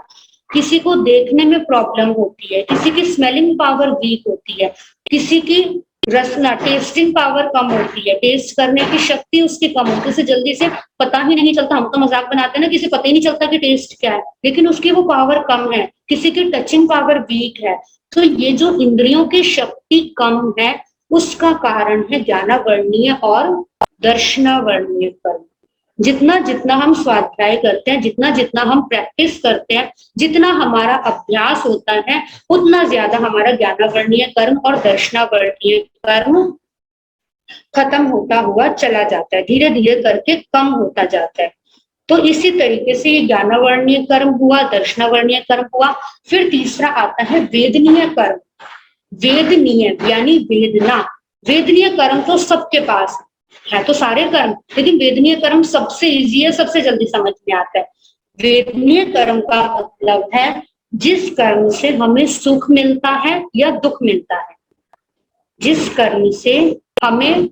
किसी को देखने में प्रॉब्लम होती है, किसी की स्मेलिंग पावर वीक होती है, किसी की रसना टेस्टिंग पावर कम होती है, टेस्ट करने की शक्ति उसकी कम होती है, उसे जल्दी से पता ही नहीं चलता। हम तो मजाक बनाते हैं ना, किसी पता ही नहीं चलता कि टेस्ट क्या है, लेकिन उसकी वो पावर कम है। किसी की टचिंग पावर वीक है। तो ये जो इंद्रियों की शक्ति कम है, उसका कारण है ज्ञानावर्णीय और दर्शनावर्णीय कर्म। जितना जितना हम स्वाध्याय करते हैं, जितना जितना हम प्रैक्टिस करते हैं, जितना हमारा अभ्यास होता है, उतना ज्यादा हमारा ज्ञानावर्णीय कर्म और दर्शनावर्णीय कर्म खत्म होता हुआ चला जाता है, धीरे धीरे करके कम होता जाता है। तो इसी तरीके से ये ज्ञानावर्णीय कर्म हुआ, दर्शनावर्णीय कर्म हुआ। फिर तीसरा आता है वेदनीय कर्म। वेदनीय यानी वेदना। वेदनीय कर्म तो सबके पास है, तो सारे कर्म, लेकिन वेदनीय कर्म सबसे इजी है, सबसे जल्दी समझ में आता है। वेदनीय कर्म का मतलब है जिस कर्म से हमें सुख मिलता है या दुख मिलता है। जिस कर्म से हमें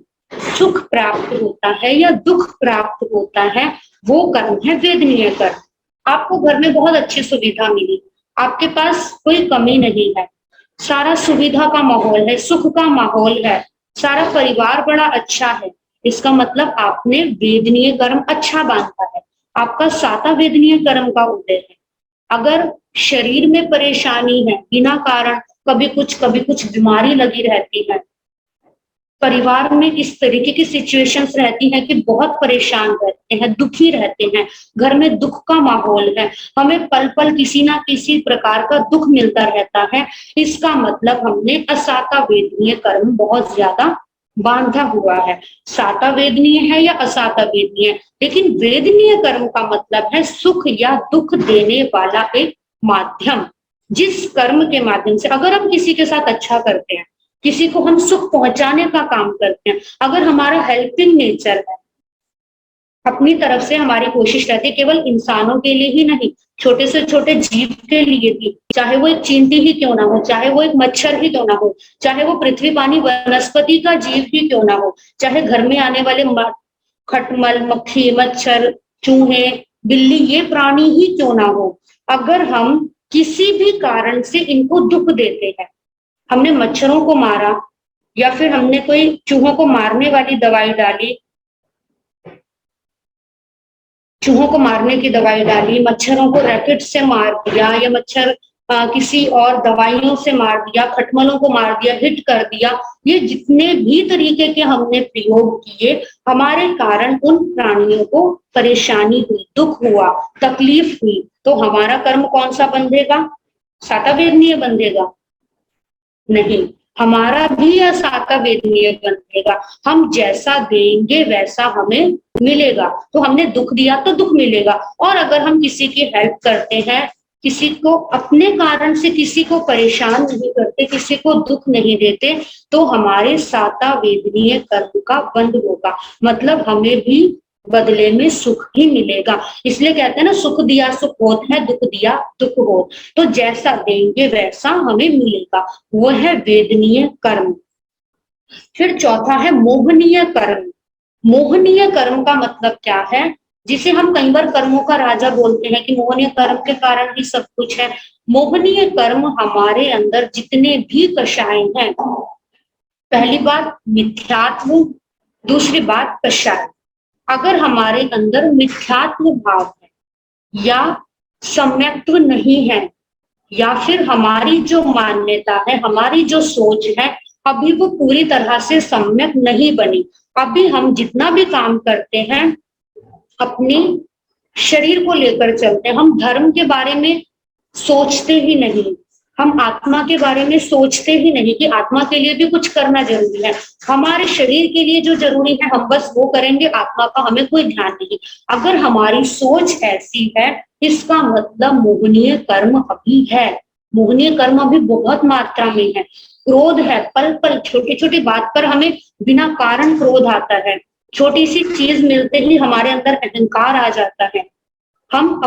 सुख प्राप्त होता है या दुख प्राप्त होता है, वो कर्म है वेदनीय कर्म। आपको घर में बहुत अच्छी सुविधा मिली, आपके पास कोई कमी नहीं है, सारा सुविधा का माहौल है, सुख का माहौल है, सारा परिवार बड़ा अच्छा है, इसका मतलब आपने वेदनीय कर्म अच्छा बांधा है, आपका साता वेदनीय कर्म का उदय है। अगर शरीर में परेशानी है, बिना कारण कभी कुछ बीमारी लगी रहती है, परिवार में इस तरीके की सिचुएशंस रहती हैं कि बहुत परेशान रहते हैं, दुखी रहते हैं, घर में दुख का माहौल है, हमें पल पल किसी ना किसी प्रकार का दुख मिलता रहता है, इसका मतलब हमने असाता वेदनीय कर्म बहुत ज्यादा बांधा हुआ है। साता वेदनीय है या असाता वेदनीय, लेकिन वेदनीय कर्म का मतलब है सुख या दुख देने वाला एक माध्यम। जिस कर्म के माध्यम से अगर हम किसी के साथ अच्छा करते हैं, किसी को हम सुख पहुंचाने का काम करते हैं, अगर हमारा हेल्पिंग नेचर है, अपनी तरफ से हमारी कोशिश रहती है केवल इंसानों के लिए ही नहीं, छोटे से छोटे जीव के लिए भी, चाहे वो एक चींटी ही क्यों ना हो, चाहे वो एक मच्छर ही क्यों ना हो, चाहे वो पृथ्वी पानी वनस्पति का जीव ही क्यों ना हो, चाहे घर में आने वाले खटमल, मक्खी, मच्छर, चूहे, बिल्ली, ये प्राणी ही क्यों ना हो, अगर हम किसी भी कारण से इनको दुख देते हैं, हमने मच्छरों को मारा या फिर हमने कोई चूहों को मारने वाली दवाई डाली, चूहों को मारने की दवाई डाली, मच्छरों को रैकेट से मार दिया या मच्छर किसी और दवाइयों से मार दिया, खटमलों को मार दिया, हिट कर दिया, ये जितने भी तरीके के हमने प्रयोग किए, हमारे कारण उन प्राणियों को परेशानी हुई, दुख हुआ, तकलीफ हुई, तो हमारा कर्म कौन सा बंधेगा? साता वेदनीय बंधेगा? नहीं, हमारा भी असाता वेदनीय बनेगा। हम जैसा देंगे वैसा हमें मिलेगा, तो हमने दुख दिया तो दुख मिलेगा। और अगर हम किसी की हेल्प करते हैं, किसी को अपने कारण से किसी को परेशान नहीं करते, किसी को दुख नहीं देते, तो हमारे साता वेदनीय कर्म का बंध होगा, मतलब हमें भी बदले में सुख ही मिलेगा। इसलिए कहते हैं ना, सुख दिया सुख होत है, दुख दिया दुख होत। तो जैसा देंगे वैसा हमें मिलेगा, वो है वेदनीय कर्म। फिर चौथा है मोहनीय कर्म। मोहनीय कर्म का मतलब क्या है? जिसे हम कई बार कर्मों का राजा बोलते हैं कि मोहनीय कर्म के कारण ही सब कुछ है। मोहनीय कर्म हमारे अंदर जितने भी कषाय हैं, पहली बात मिथ्यात्व, दूसरी बात कषाय। अगर हमारे अंदर मिथ्यात्व भाव है या सम्यक्त्व नहीं है, या फिर हमारी जो मान्यता है, हमारी जो सोच है, अभी वो पूरी तरह से सम्यक नहीं बनी, अभी हम जितना भी काम करते हैं अपने शरीर को लेकर चलते हैं, हम धर्म के बारे में सोचते ही नहीं, हम आत्मा के बारे में सोचते ही नहीं कि आत्मा के लिए भी कुछ करना जरूरी है, हमारे शरीर के लिए जो जरूरी है हम बस वो करेंगे, आत्मा का हमें कोई ध्यान नहीं। अगर हमारी सोच ऐसी है, इसका मतलब मोहनीय कर्म अभी है, मोहनीय कर्म अभी बहुत मात्रा में है। क्रोध है, पल पल छोटी छोटी बात पर हमें बिना कारण क्रोध आता है, छोटी सी चीज मिलते ही हमारे अंदर अहंकार आ जाता है, हम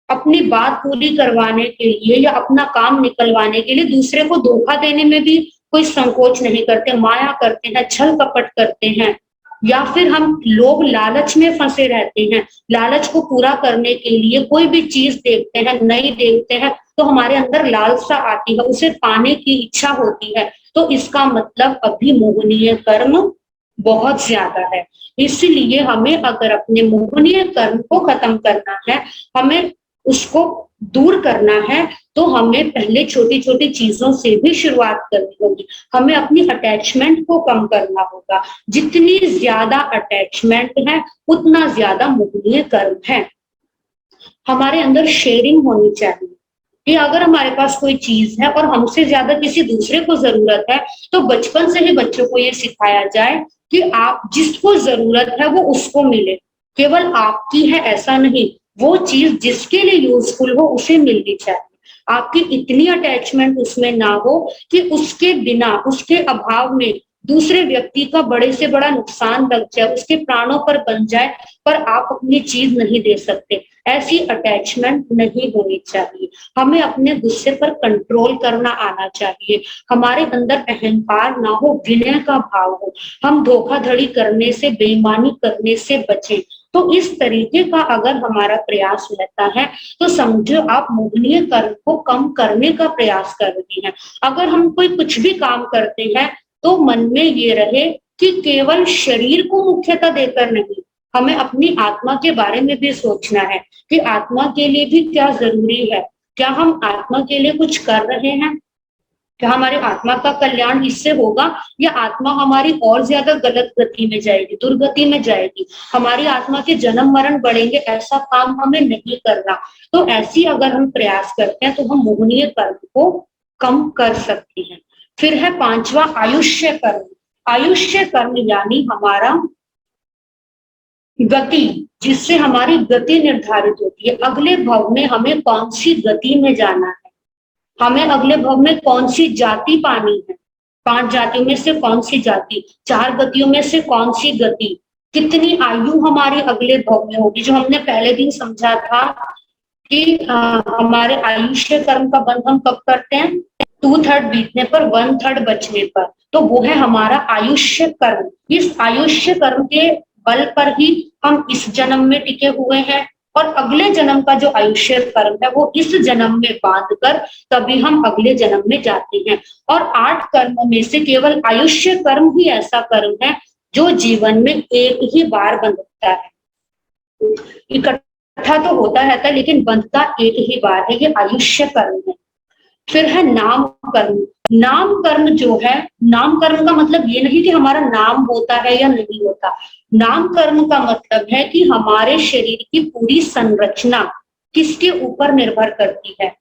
अपनी बात पूरी करवाने के लिए या अपना काम निकलवाने के लिए दूसरे को धोखा देने में भी कोई संकोच नहीं करते, माया करते हैं, छल कपट करते हैं, या फिर हम लोग लालच में फंसे रहते हैं, लालच को पूरा करने के लिए कोई भी चीज देखते हैं, नहीं देखते हैं तो हमारे अंदर लालसा आती है, उसे पाने की इच्छा होती है, तो इसका मतलब अभी मोहनीय कर्म बहुत ज्यादा है। इसलिए हमें अगर अपने मोहनीय कर्म को खत्म करना है, हमें उसको दूर करना है, तो हमें पहले छोटी छोटी चीजों से भी शुरुआत करनी होगी, हमें अपनी अटैचमेंट को कम करना होगा। जितनी ज्यादा अटैचमेंट है उतना ज्यादा मोहनीय कर्म है। हमारे अंदर शेयरिंग होनी चाहिए कि अगर हमारे पास कोई चीज है और हमसे ज्यादा किसी दूसरे को जरूरत है, तो बचपन से ही बच्चों को ये सिखाया जाए कि आप जिसको जरूरत है वो उसको मिले, केवल आपकी है ऐसा नहीं, वो चीज जिसके लिए यूजफुल हो उसे मिलनी चाहिए। आपकी इतनी अटैचमेंट उसमें ना हो कि उसके बिना, उसके अभाव में दूसरे व्यक्ति का बड़े से बड़ा नुकसान लग जाए, उसके प्राणों पर बन जाए, पर आप अपनी चीज नहीं दे सकते, ऐसी अटैचमेंट नहीं होनी चाहिए। हमें अपने गुस्से पर कंट्रोल करना आना चाहिए, हमारे अंदर अहंकार ना हो, विनय का भाव हो, हम धोखाधड़ी करने से, बेईमानी करने से बचें, तो इस तरीके का अगर हमारा प्रयास रहता है तो समझो आप मोहनीय कर्म को कम करने का प्रयास कर रहे हैं। अगर हम कोई कुछ भी काम करते हैं तो मन में ये रहे कि केवल शरीर को मुख्यता देकर नहीं, हमें अपनी आत्मा के बारे में भी सोचना है कि आत्मा के लिए भी क्या जरूरी है, क्या हम आत्मा के लिए कुछ कर रहे हैं, क्या हमारे आत्मा का कल्याण इससे होगा, या आत्मा हमारी और ज्यादा गलत गति में जाएगी, दुर्गति में जाएगी, हमारी आत्मा के जन्म मरण बढ़ेंगे, ऐसा काम हमें नहीं करना। तो ऐसी अगर हम प्रयास करते हैं तो हम मोहनीय कर्म को कम कर सकते हैं। फिर है पांचवा आयुष्य कर्म। आयुष्य कर्म यानी हमारा गति, जिससे हमारी गति निर्धारित होती है। अगले भव में हमें कौन सी गति में जाना है, हमें अगले भव में कौन सी जाति पानी है, 5 जातियों में से कौन सी जाति, 4 गतियों में से कौन सी गति, कितनी आयु हमारे अगले भव में होगी। जो हमने पहले दिन समझा था कि हमारे आयुष्य कर्म का बंध हम कब करते हैं, 2/3 बीतने पर, 1/3 बचने पर। तो वो है हमारा आयुष्य कर्म। इस आयुष्य कर्म के बल पर ही हम इस जन्म में टिके हुए हैं, और अगले जन्म का जो आयुष्य कर्म है वो इस जन्म में बांध कर तभी हम अगले जन्म में जाते हैं। और 8 कर्मों में से केवल आयुष्य कर्म ही ऐसा कर्म है जो जीवन में एक ही बार बंधता है। इकट्ठा तो होता रहता है लेकिन बंधता एक ही बार है, ये आयुष्य कर्म है। फिर है नाम कर्म। नाम कर्म जो है, नाम कर्म का मतलब ये नहीं कि हमारा नाम होता है या नहीं होता। नाम कर्म का मतलब है कि हमारे शरीर की पूरी संरचना किसके ऊपर निर्भर करती है।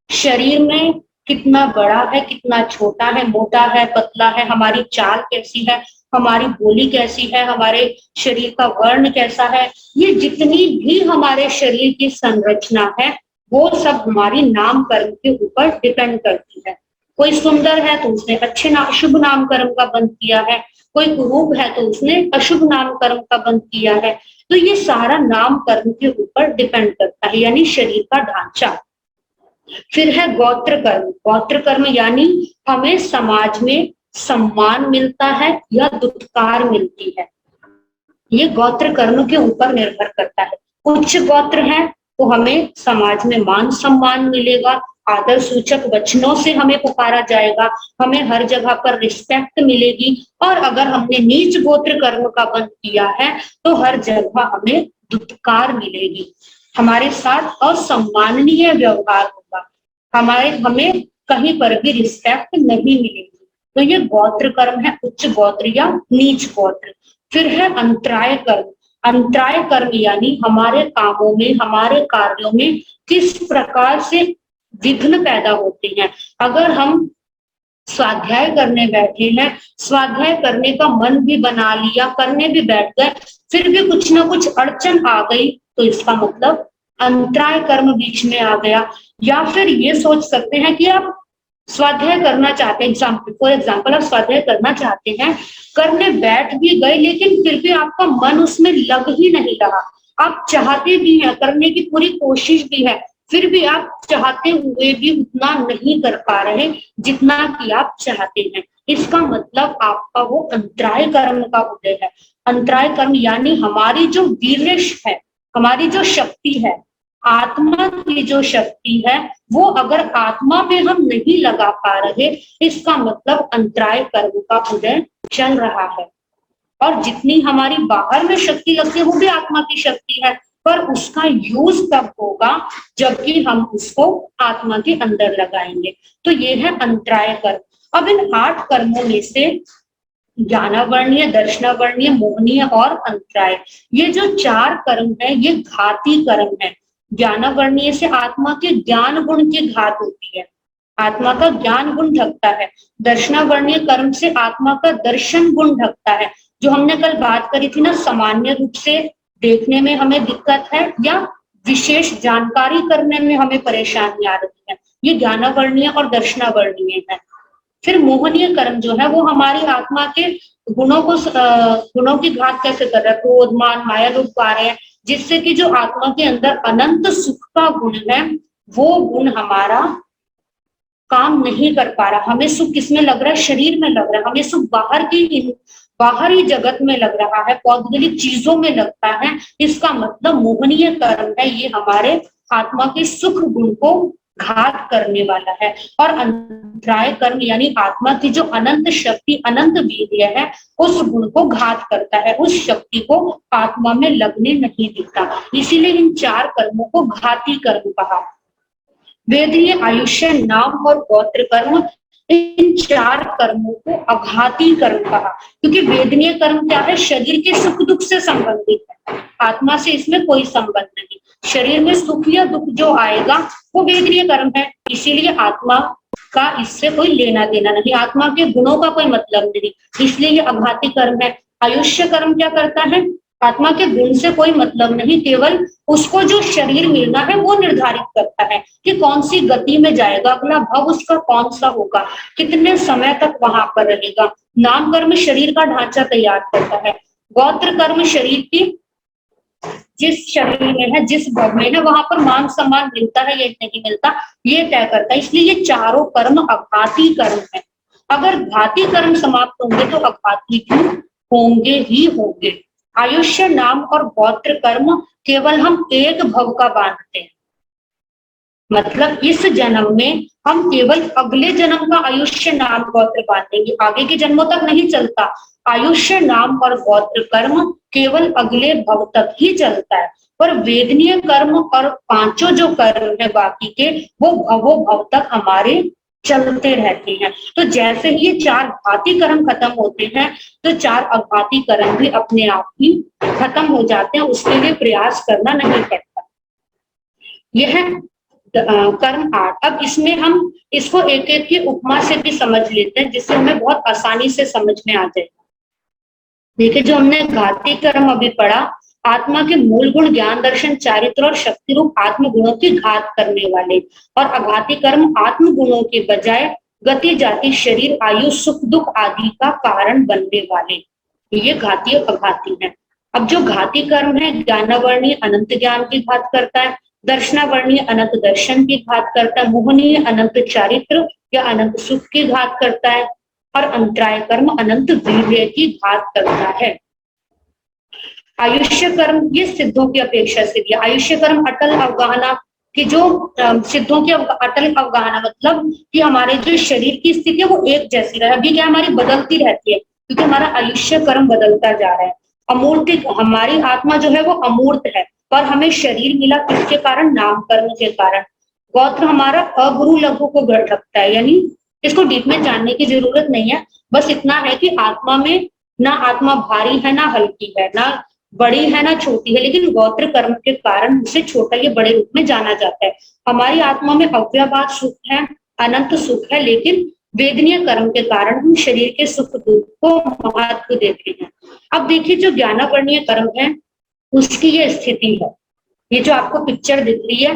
शरीर में कितना बड़ा है, कितना छोटा है, मोटा है, पतला है, हमारी चाल कैसी है, हमारी बोली कैसी है, हमारे शरीर का वर्ण कैसा है, ये जितनी भी हमारे शरीर की संरचना है वो सब हमारी नाम कर्म के ऊपर डिपेंड करती है। कोई सुंदर है तो उसने अच्छे नाम, शुभ नाम कर्म का बंध किया है, कोई कुरूप है तो उसने अशुभ नाम कर्म का बंध किया है। तो ये सारा नाम कर्म के ऊपर डिपेंड करता है, यानी शरीर का ढांचा। फिर है गोत्र कर्म। गोत्र कर्म यानी हमें समाज में सम्मान मिलता है या दुत्कार मिलती है, ये गोत्र कर्म के ऊपर निर्भर करता है। उच्च गोत्र है तो हमें समाज में मान सम्मान मिलेगा, आदर सूचक वचनों से हमें पुकारा जाएगा, हमें हर जगह पर रिस्पेक्ट मिलेगी। और अगर हमने नीच गोत्र कर्म का बंध किया है तो हर जगह हमें दुत्कार मिलेगी, हमारे साथ असम्माननीय व्यवहार होगा, हमें कहीं पर भी रिस्पेक्ट नहीं मिलेगी। तो ये गोत्र कर्म है, उच्च गोत्र या नीच गोत्र। फिर है अंतराय कर्म। अंतराय कर्म यानी हमारे कामों में, हमारे कार्यों में किस प्रकार से विघ्न पैदा होते हैं। अगर हम स्वाध्याय करने बैठे हैं, स्वाध्याय करने का मन भी बना लिया, करने भी बैठ गए, फिर भी कुछ ना कुछ अड़चन आ गई, तो इसका मतलब अंतराय कर्म बीच में आ गया। या फिर ये सोच सकते हैं कि आप स्वाध्याय करना चाहते हैं, फॉर एग्जाम्पल आप स्वाध्याय करना चाहते हैं, करने बैठ भी गए लेकिन फिर भी आपका मन उसमें लग ही नहीं रहा, आप चाहते भी हैं, करने की पूरी कोशिश भी है, फिर भी आप चाहते हुए भी उतना नहीं कर पा रहे जितना कि आप चाहते हैं। इसका मतलब आपका वो अंतराय कर्म का उदय है। अंतराय कर्म यानी हमारी जो वीर्य है, हमारी जो शक्ति है, आत्मा की जो शक्ति है, वो अगर आत्मा में हम नहीं लगा पा रहे, इसका मतलब अंतराय कर्म का उदय चल रहा है। और जितनी हमारी बाहर में शक्ति लगती है वो भी आत्मा की शक्ति है, पर उसका यूज तब होगा जबकि हम उसको आत्मा के अंदर लगाएंगे। तो ये है अंतराय कर्म। अब इन 8 कर्मों में से ज्ञानावर्णीय, दर्शनावर्णीय, मोहनीय और अंतराय, ये जो 4 कर्म है ये घाती कर्म है। ज्ञानावर्णीय से आत्मा के ज्ञान गुण की घात होती है, आत्मा का ज्ञान गुण ढकता है। दर्शनावर्णीय कर्म से आत्मा का दर्शन गुण ढकता है। जो हमने कल बात करी थी ना, सामान्य रूप से देखने में हमें दिक्कत है या विशेष जानकारी करने में हमें परेशानी आ रही है, ये ज्ञानावर्णीय और दर्शनावर्णीय है। फिर मोहनीय कर्म जो है वो हमारी आत्मा के गुणों की घात कैसे कर रहा है, क्रोध, मान, माया रूप पा रहे हैं, जिससे कि जो आत्मा के अंदर अनंत सुख का गुण है वो गुण हमारा काम नहीं कर पा रहा। हमें सुख किसमें लग रहा है, शरीर में लग रहा है, हमें सुख बाहरी जगत में लग रहा है, भौगोलिक चीजों में लगता है, इसका मतलब मोहनीय कर्म है। ये हमारे आत्मा के सुख गुण को घात करने वाला है। और अंतराय कर्म यानी आत्मा की जो अनंत शक्ति, अनंत वीर्य है, उस गुण को घात करता है, उस शक्ति को आत्मा में लगने नहीं देता। इसीलिए इन चार कर्मों को घाती कर्म कहा। वेदीय आयुष्य, नाम और गोत्र कर्म, इन चार कर्मों को अघाती कर्म कहा। क्योंकि वेदनीय कर्म क्या है? शरीर के सुख दुख से संबंधित है, आत्मा से इसमें कोई संबंध नहीं। शरीर में सुख या दुख जो आएगा वो वेदनीय कर्म है, इसीलिए आत्मा का इससे कोई लेना देना नहीं, आत्मा के गुणों का कोई मतलब नहीं, इसलिए ये अघाती कर्म है। आयुष्य कर्म क्या करता है? आत्मा के गुण से कोई मतलब नहीं, केवल उसको जो शरीर मिलना है वो निर्धारित करता है कि कौन सी गति में जाएगा, अगला भव उसका कौन सा होगा, कितने समय तक वहां पर रहेगा। नाम कर्म शरीर का ढांचा तैयार करता है। गोत्र कर्म शरीर की जिस शरीर में है, जिस भव में है, वहां पर मान सम्मान मिलता है या नहीं मिलता, ये तय करता है। इसलिए ये चारों कर्म अघाती कर्म है। अगर घाती कर्म समाप्त होंगे तो अघाती भी होंगे ही होंगे। आयुष्य, नाम और गोत्र कर्म केवल हम एक भव का बांधते हैं, मतलब इस जन्म में हम केवल अगले जन्म का आयुष्य, नाम, गोत्र बांधेंगे, आगे के जन्मों तक नहीं चलता। आयुष्य, नाम और गोत्र कर्म केवल अगले भव तक ही चलता है। पर वेदनीय कर्म और पांचों जो कर्म है बाकी के, वो भवो भव तक हमारे चलते रहते हैं। तो जैसे ही ये चार घाती कर्म खत्म होते हैं तो चार अघाती कर्म भी अपने आप ही खत्म हो जाते हैं, उसके लिए प्रयास करना नहीं पड़ता। यह कर्म 8। अब इसमें हम इसको एक एक की उपमा से भी समझ लेते हैं, जिससे हमें बहुत आसानी से समझ में आ जाएगा। देखिए, जो हमने घाती कर्म अभी पढ़ा, आत्मा के मूल गुण ज्ञान, दर्शन, चारित्र और शक्ति रूप आत्म गुणों की घात करने वाले, और अघाती कर्म आत्म गुणों के बजाय गति, जाति, शरीर, आयु, सुख दुख आदि का कारण बनने वाले, ये घाती और अघाती है। अब जो घाती कर्म है, ज्ञानावर्णीय अनंत ज्ञान की घात करता है, दर्शनावर्णीय अनंत दर्शन की घात करता है, मोहनीय अनंत चारित्र या अनंत सुख की घात करता है, और अंतराय कर्म अनंत वीर्य की घात करता है। आयुष्य कर्म ये सिद्धों की अपेक्षा से भी, आयुष्य कर्म अटल अवगाहना की जो सिद्धों की अटल अवगाहना, मतलब कि हमारे जो शरीर की स्थिति है वो एक जैसी रहे। अभी क्या हमारी बदलती रहती है, क्योंकि हमारा आयुष्य कर्म बदलता जा रहा है। अमूर्त, हमारी आत्मा जो है वो अमूर्त है, पर हमें शरीर मिला किसके कारण? नाम कर्म के कारण। गोत्र हमारा अगुरु लघु को रखता है, यानी इसको डीप में जानने की जरूरत नहीं है, बस इतना है कि आत्मा में ना आत्मा भारी है ना हल्की है, ना बड़ी है ना छोटी है, लेकिन गोत्र कर्म के कारण उसे छोटा या बड़े रूप में जाना जाता है। हमारी आत्मा में अव्ययभाव सुख है, अनंत सुख है, लेकिन वेदनीय कर्म के कारण हम शरीर के सुख दुख को महत्व देते हैं। अब देखिए, जो ज्ञानावर्णीय कर्म है उसकी ये स्थिति है, ये जो आपको पिक्चर दिख रही है,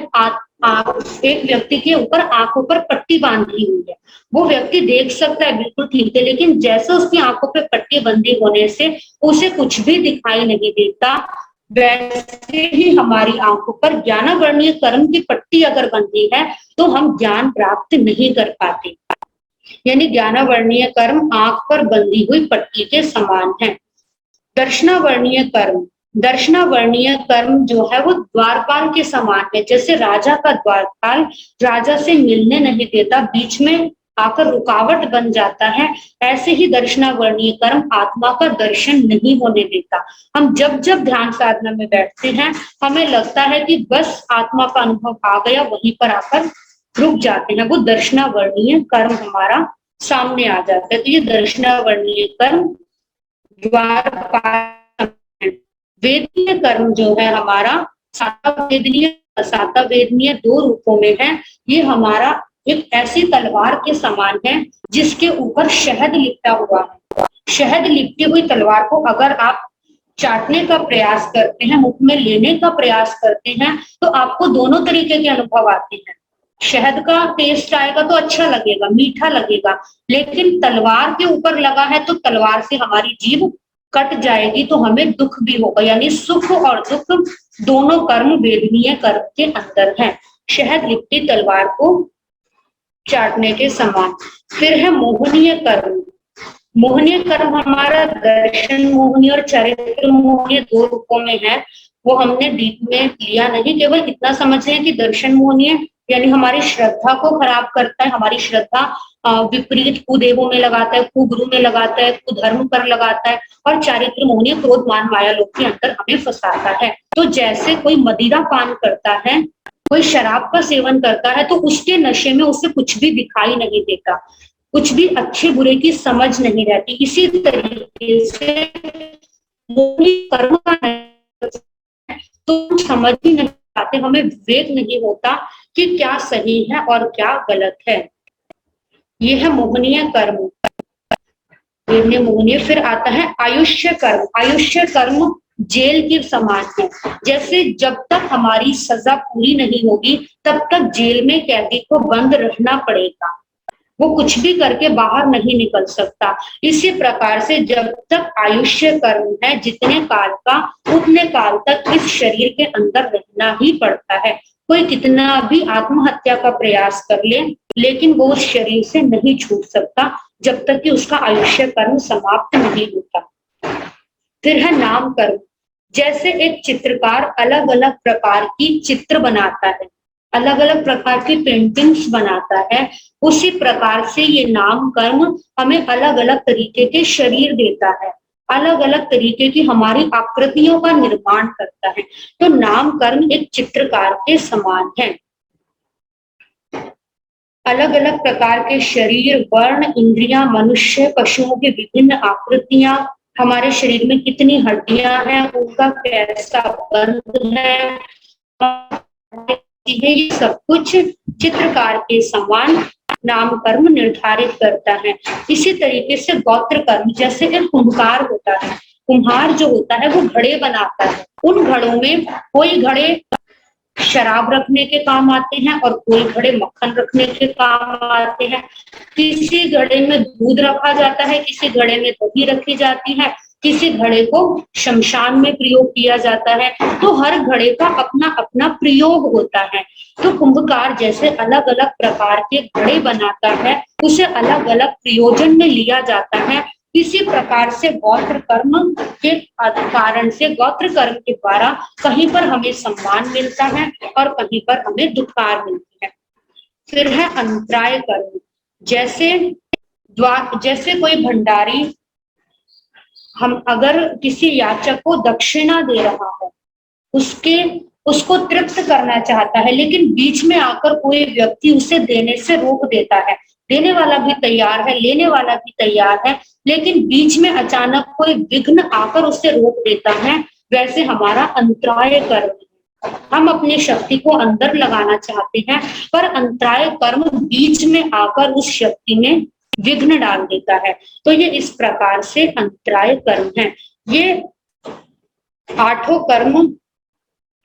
एक व्यक्ति के ऊपर आंखों पर पट्टी बांधी हुई है। वो व्यक्ति देख सकता है बिल्कुल ठीक है, लेकिन जैसे उसकी आंखों पे पट्टी बंदी होने से उसे कुछ भी दिखाई नहीं देता, वैसे ही हमारी आंखों पर ज्ञानावर्णीय कर्म की पट्टी अगर बंधी है तो हम ज्ञान प्राप्त नहीं कर पाते। यानी ज्ञानावर्णीय कर्म आंख पर बंधी हुई पट्टी के समान है। दर्शनावर्णीय कर्म, दर्शनावर्णीय कर्म जो है वो द्वारपाल के समान है। जैसे राजा का द्वारपाल राजा से मिलने नहीं देता, बीच में आकर रुकावट बन जाता है, ऐसे ही दर्शनावर्णीय कर्म आत्मा का दर्शन नहीं होने देता। हम जब जब ध्यान साधना में बैठते हैं हमें लगता है कि बस आत्मा का अनुभव आ गया, वहीं पर आकर रुक जाते हैं, वो दर्शनावर्णीय कर्म हमारा सामने आ जाता है। तो ये दर्शनावर्णीय कर्म द्वारपाल। वेदनीय कर्म जो है हमारा साता वेदनीय दो रूपों में है। ये हमारा एक ऐसी तलवार के समान है जिसके ऊपर शहद लिपटा हुआ है। शहद लिपटी हुई तलवार को अगर आप चाटने का प्रयास करते हैं, मुख में लेने का प्रयास करते हैं, तो आपको दोनों तरीके के अनुभव आते हैं। शहद का टेस्ट आएगा तो अच्छा लगेगा, मीठा लगेगा, लेकिन तलवार के ऊपर लगा है तो तलवार से हमारी जीभ कट जाएगी तो हमें दुख भी होगा। यानी सुख और दुख दोनों कर्म वेदनीय कर्म के अंदर है, शहद लिपटी तलवार को चाटने के समान। फिर है मोहनीय कर्म। मोहनीय कर्म हमारा दर्शन मोहनीय और चरित्र मोहनीय दो रूपों में है। वो हमने डीप में लिया नहीं, केवल इतना समझ रहे हैं कि दर्शन मोहनीय यानी हमारी श्रद्धा को खराब करता है, हमारी श्रद्धा विपरीत कुदेवों में लगाता है, कुगुरु में लगाता है, कुधर्म पर लगाता है। और चारित्र मोहनीय क्रोध मान माया लोग के अंदर हमें फंसाता है। तो जैसे कोई मदिरा पान करता है, कोई शराब का सेवन करता है, तो उसके नशे में उसे कुछ भी दिखाई नहीं देता, कुछ भी अच्छे बुरे की समझ नहीं रहती। इसी तरीके से कर्म का तो समझ ही नहीं पाते, हमें विवेक नहीं होता कि क्या सही है और क्या गलत है। ये है मोहनीय कर्म। मोहनीय फिर आता है आयुष्य कर्म। आयुष्य कर्म जेल के समान है। जैसे जब तक हमारी सजा पूरी नहीं होगी तब तक जेल में कैदी को बंद रहना पड़ेगा, वो कुछ भी करके बाहर नहीं निकल सकता। इसी प्रकार से जब तक आयुष्य कर्म है, जितने काल का उतने काल तक इस शरीर के अंदर रहना ही पड़ता है। कोई कितना भी आत्महत्या का प्रयास कर ले, लेकिन वो उस शरीर से नहीं छूट सकता जब तक कि उसका आयुष्य कर्म समाप्त नहीं होता। फिर है नाम कर्म। जैसे एक चित्रकार अलग अलग प्रकार की चित्र बनाता है, अलग अलग प्रकार की पेंटिंग्स बनाता है, उसी प्रकार से ये नाम कर्म हमें अलग अलग तरीके के शरीर देता है, अलग अलग तरीके की हमारी आकृतियों का निर्माण करता है। तो नाम कर्म एक चित्रकार के समान है। अलग अलग प्रकार के शरीर, वर्ण, इंद्रियां, मनुष्य, पशुओं की विभिन्न आकृतियां, हमारे शरीर में कितनी हड्डियां हैं, उनका कैसा बंध है, ये सब कुछ चित्रकार के समान नाम कर्म निर्धारित करता है। इसी तरीके से गोत्र कर्म, जैसे एक कुम्हार होता है, कुम्हार जो होता है वो घड़े बनाता है। उन घड़ों में कोई घड़े शराब रखने के काम आते हैं और कोई घड़े मक्खन रखने के काम आते हैं। किसी घड़े में दूध रखा जाता है, किसी घड़े में दही रखी जाती है, किसी घड़े को शमशान में प्रयोग किया जाता है। तो हर घड़े का अपना अपना प्रयोग होता है। तो कुंभकार जैसे अलग अलग प्रकार के घड़े बनाता है, उसे अलग अलग प्रयोजन में लिया जाता है। इसी प्रकार से गोत्र कर्म के कारण से, गोत्र कर्म के द्वारा कहीं पर हमें सम्मान मिलता है और कहीं पर हमें दुत्कार मिलती है। फिर है अंतराय कर्म। जैसे कोई भंडारी हम अगर किसी याचक को दक्षिणा दे रहा है, उसको तृप्त करना चाहता है, लेकिन बीच में आकर कोई व्यक्ति उसे देने से रोक देता है। देने वाला भी तैयार है, लेने वाला भी तैयार है, लेकिन बीच में अचानक कोई विघ्न आकर उसे रोक देता है। वैसे हमारा अंतराय कर्म है। हम अपनी शक्ति को अंदर लगाना चाहते हैं, पर अंतराय कर्म बीच में आकर उस शक्ति में विघ्न डाल देता है। तो ये इस प्रकार से अंतराय कर्म है। ये आठों कर्म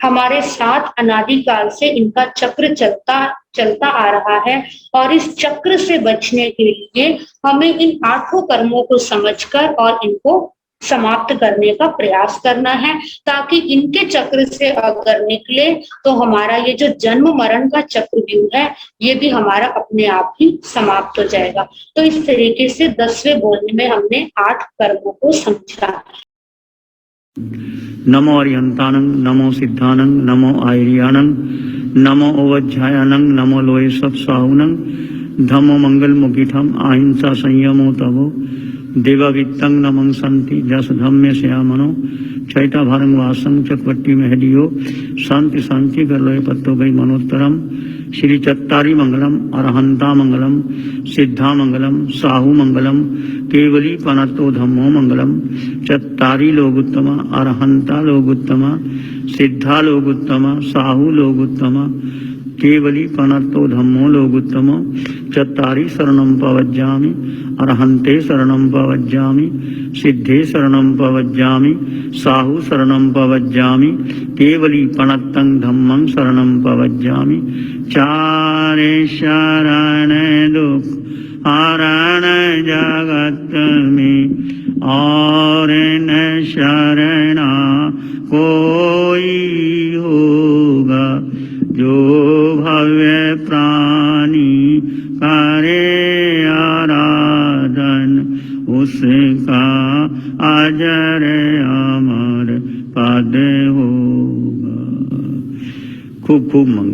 हमारे साथ अनादिकाल से इनका चक्र चलता आ रहा है, और इस चक्र से बचने के लिए हमें इन आठों कर्मों को समझकर और इनको समाप्त करने का प्रयास करना है, ताकि इनके चक्र से अगर निकले तो हमारा ये जो जन्म मरण का चक्रव्यूह है, ये भी हमारा अपने आप ही समाप्त हो जाएगा। तो इस तरीके से 10वें बोलने में हमने 8 कर्मों को समझा। नमो अरिहंतानं, नमो सिद्धानं, नमो आयर्यानं, नमो ओवज्झायानं, नमो लोये सत्साहुनं, धम्मो मंगल मुखिठम अहिंसा संयमो तवो देवावित्तं नमं संति जस धम्मे श्यामनो चैता भारं वासं चक्वट्टी महदियो शांति शांति गलोय पत्तो गई मनोत्तरम श्री चत्तारी मंगलम अरहंता मंगलम सिद्धा मंगलम साहू मंगलम केवली पनतो धम्मो मंगलम चत्तारी लोगुत्तम अरहंता लोगुत्तम सिद्धा लोगुत्तम साहू लोगुत्तम केवली पनतो धम्मो लोगुत्तम चत्तारी शरणं पवज्जामि अरहंते शरणं पवज्जामि सिद्धे शरणं पवज्जामि साहू शरणं पवज्जामि केवली पनत्तं धम्मं शरणं पवज्जामि चारे शरण दुख हरण जगत में और न शरणा कोई होगा जो भव्य प्राणी करे आराधन उसका अजर अमर पद होगा। खूब खूब मंगल।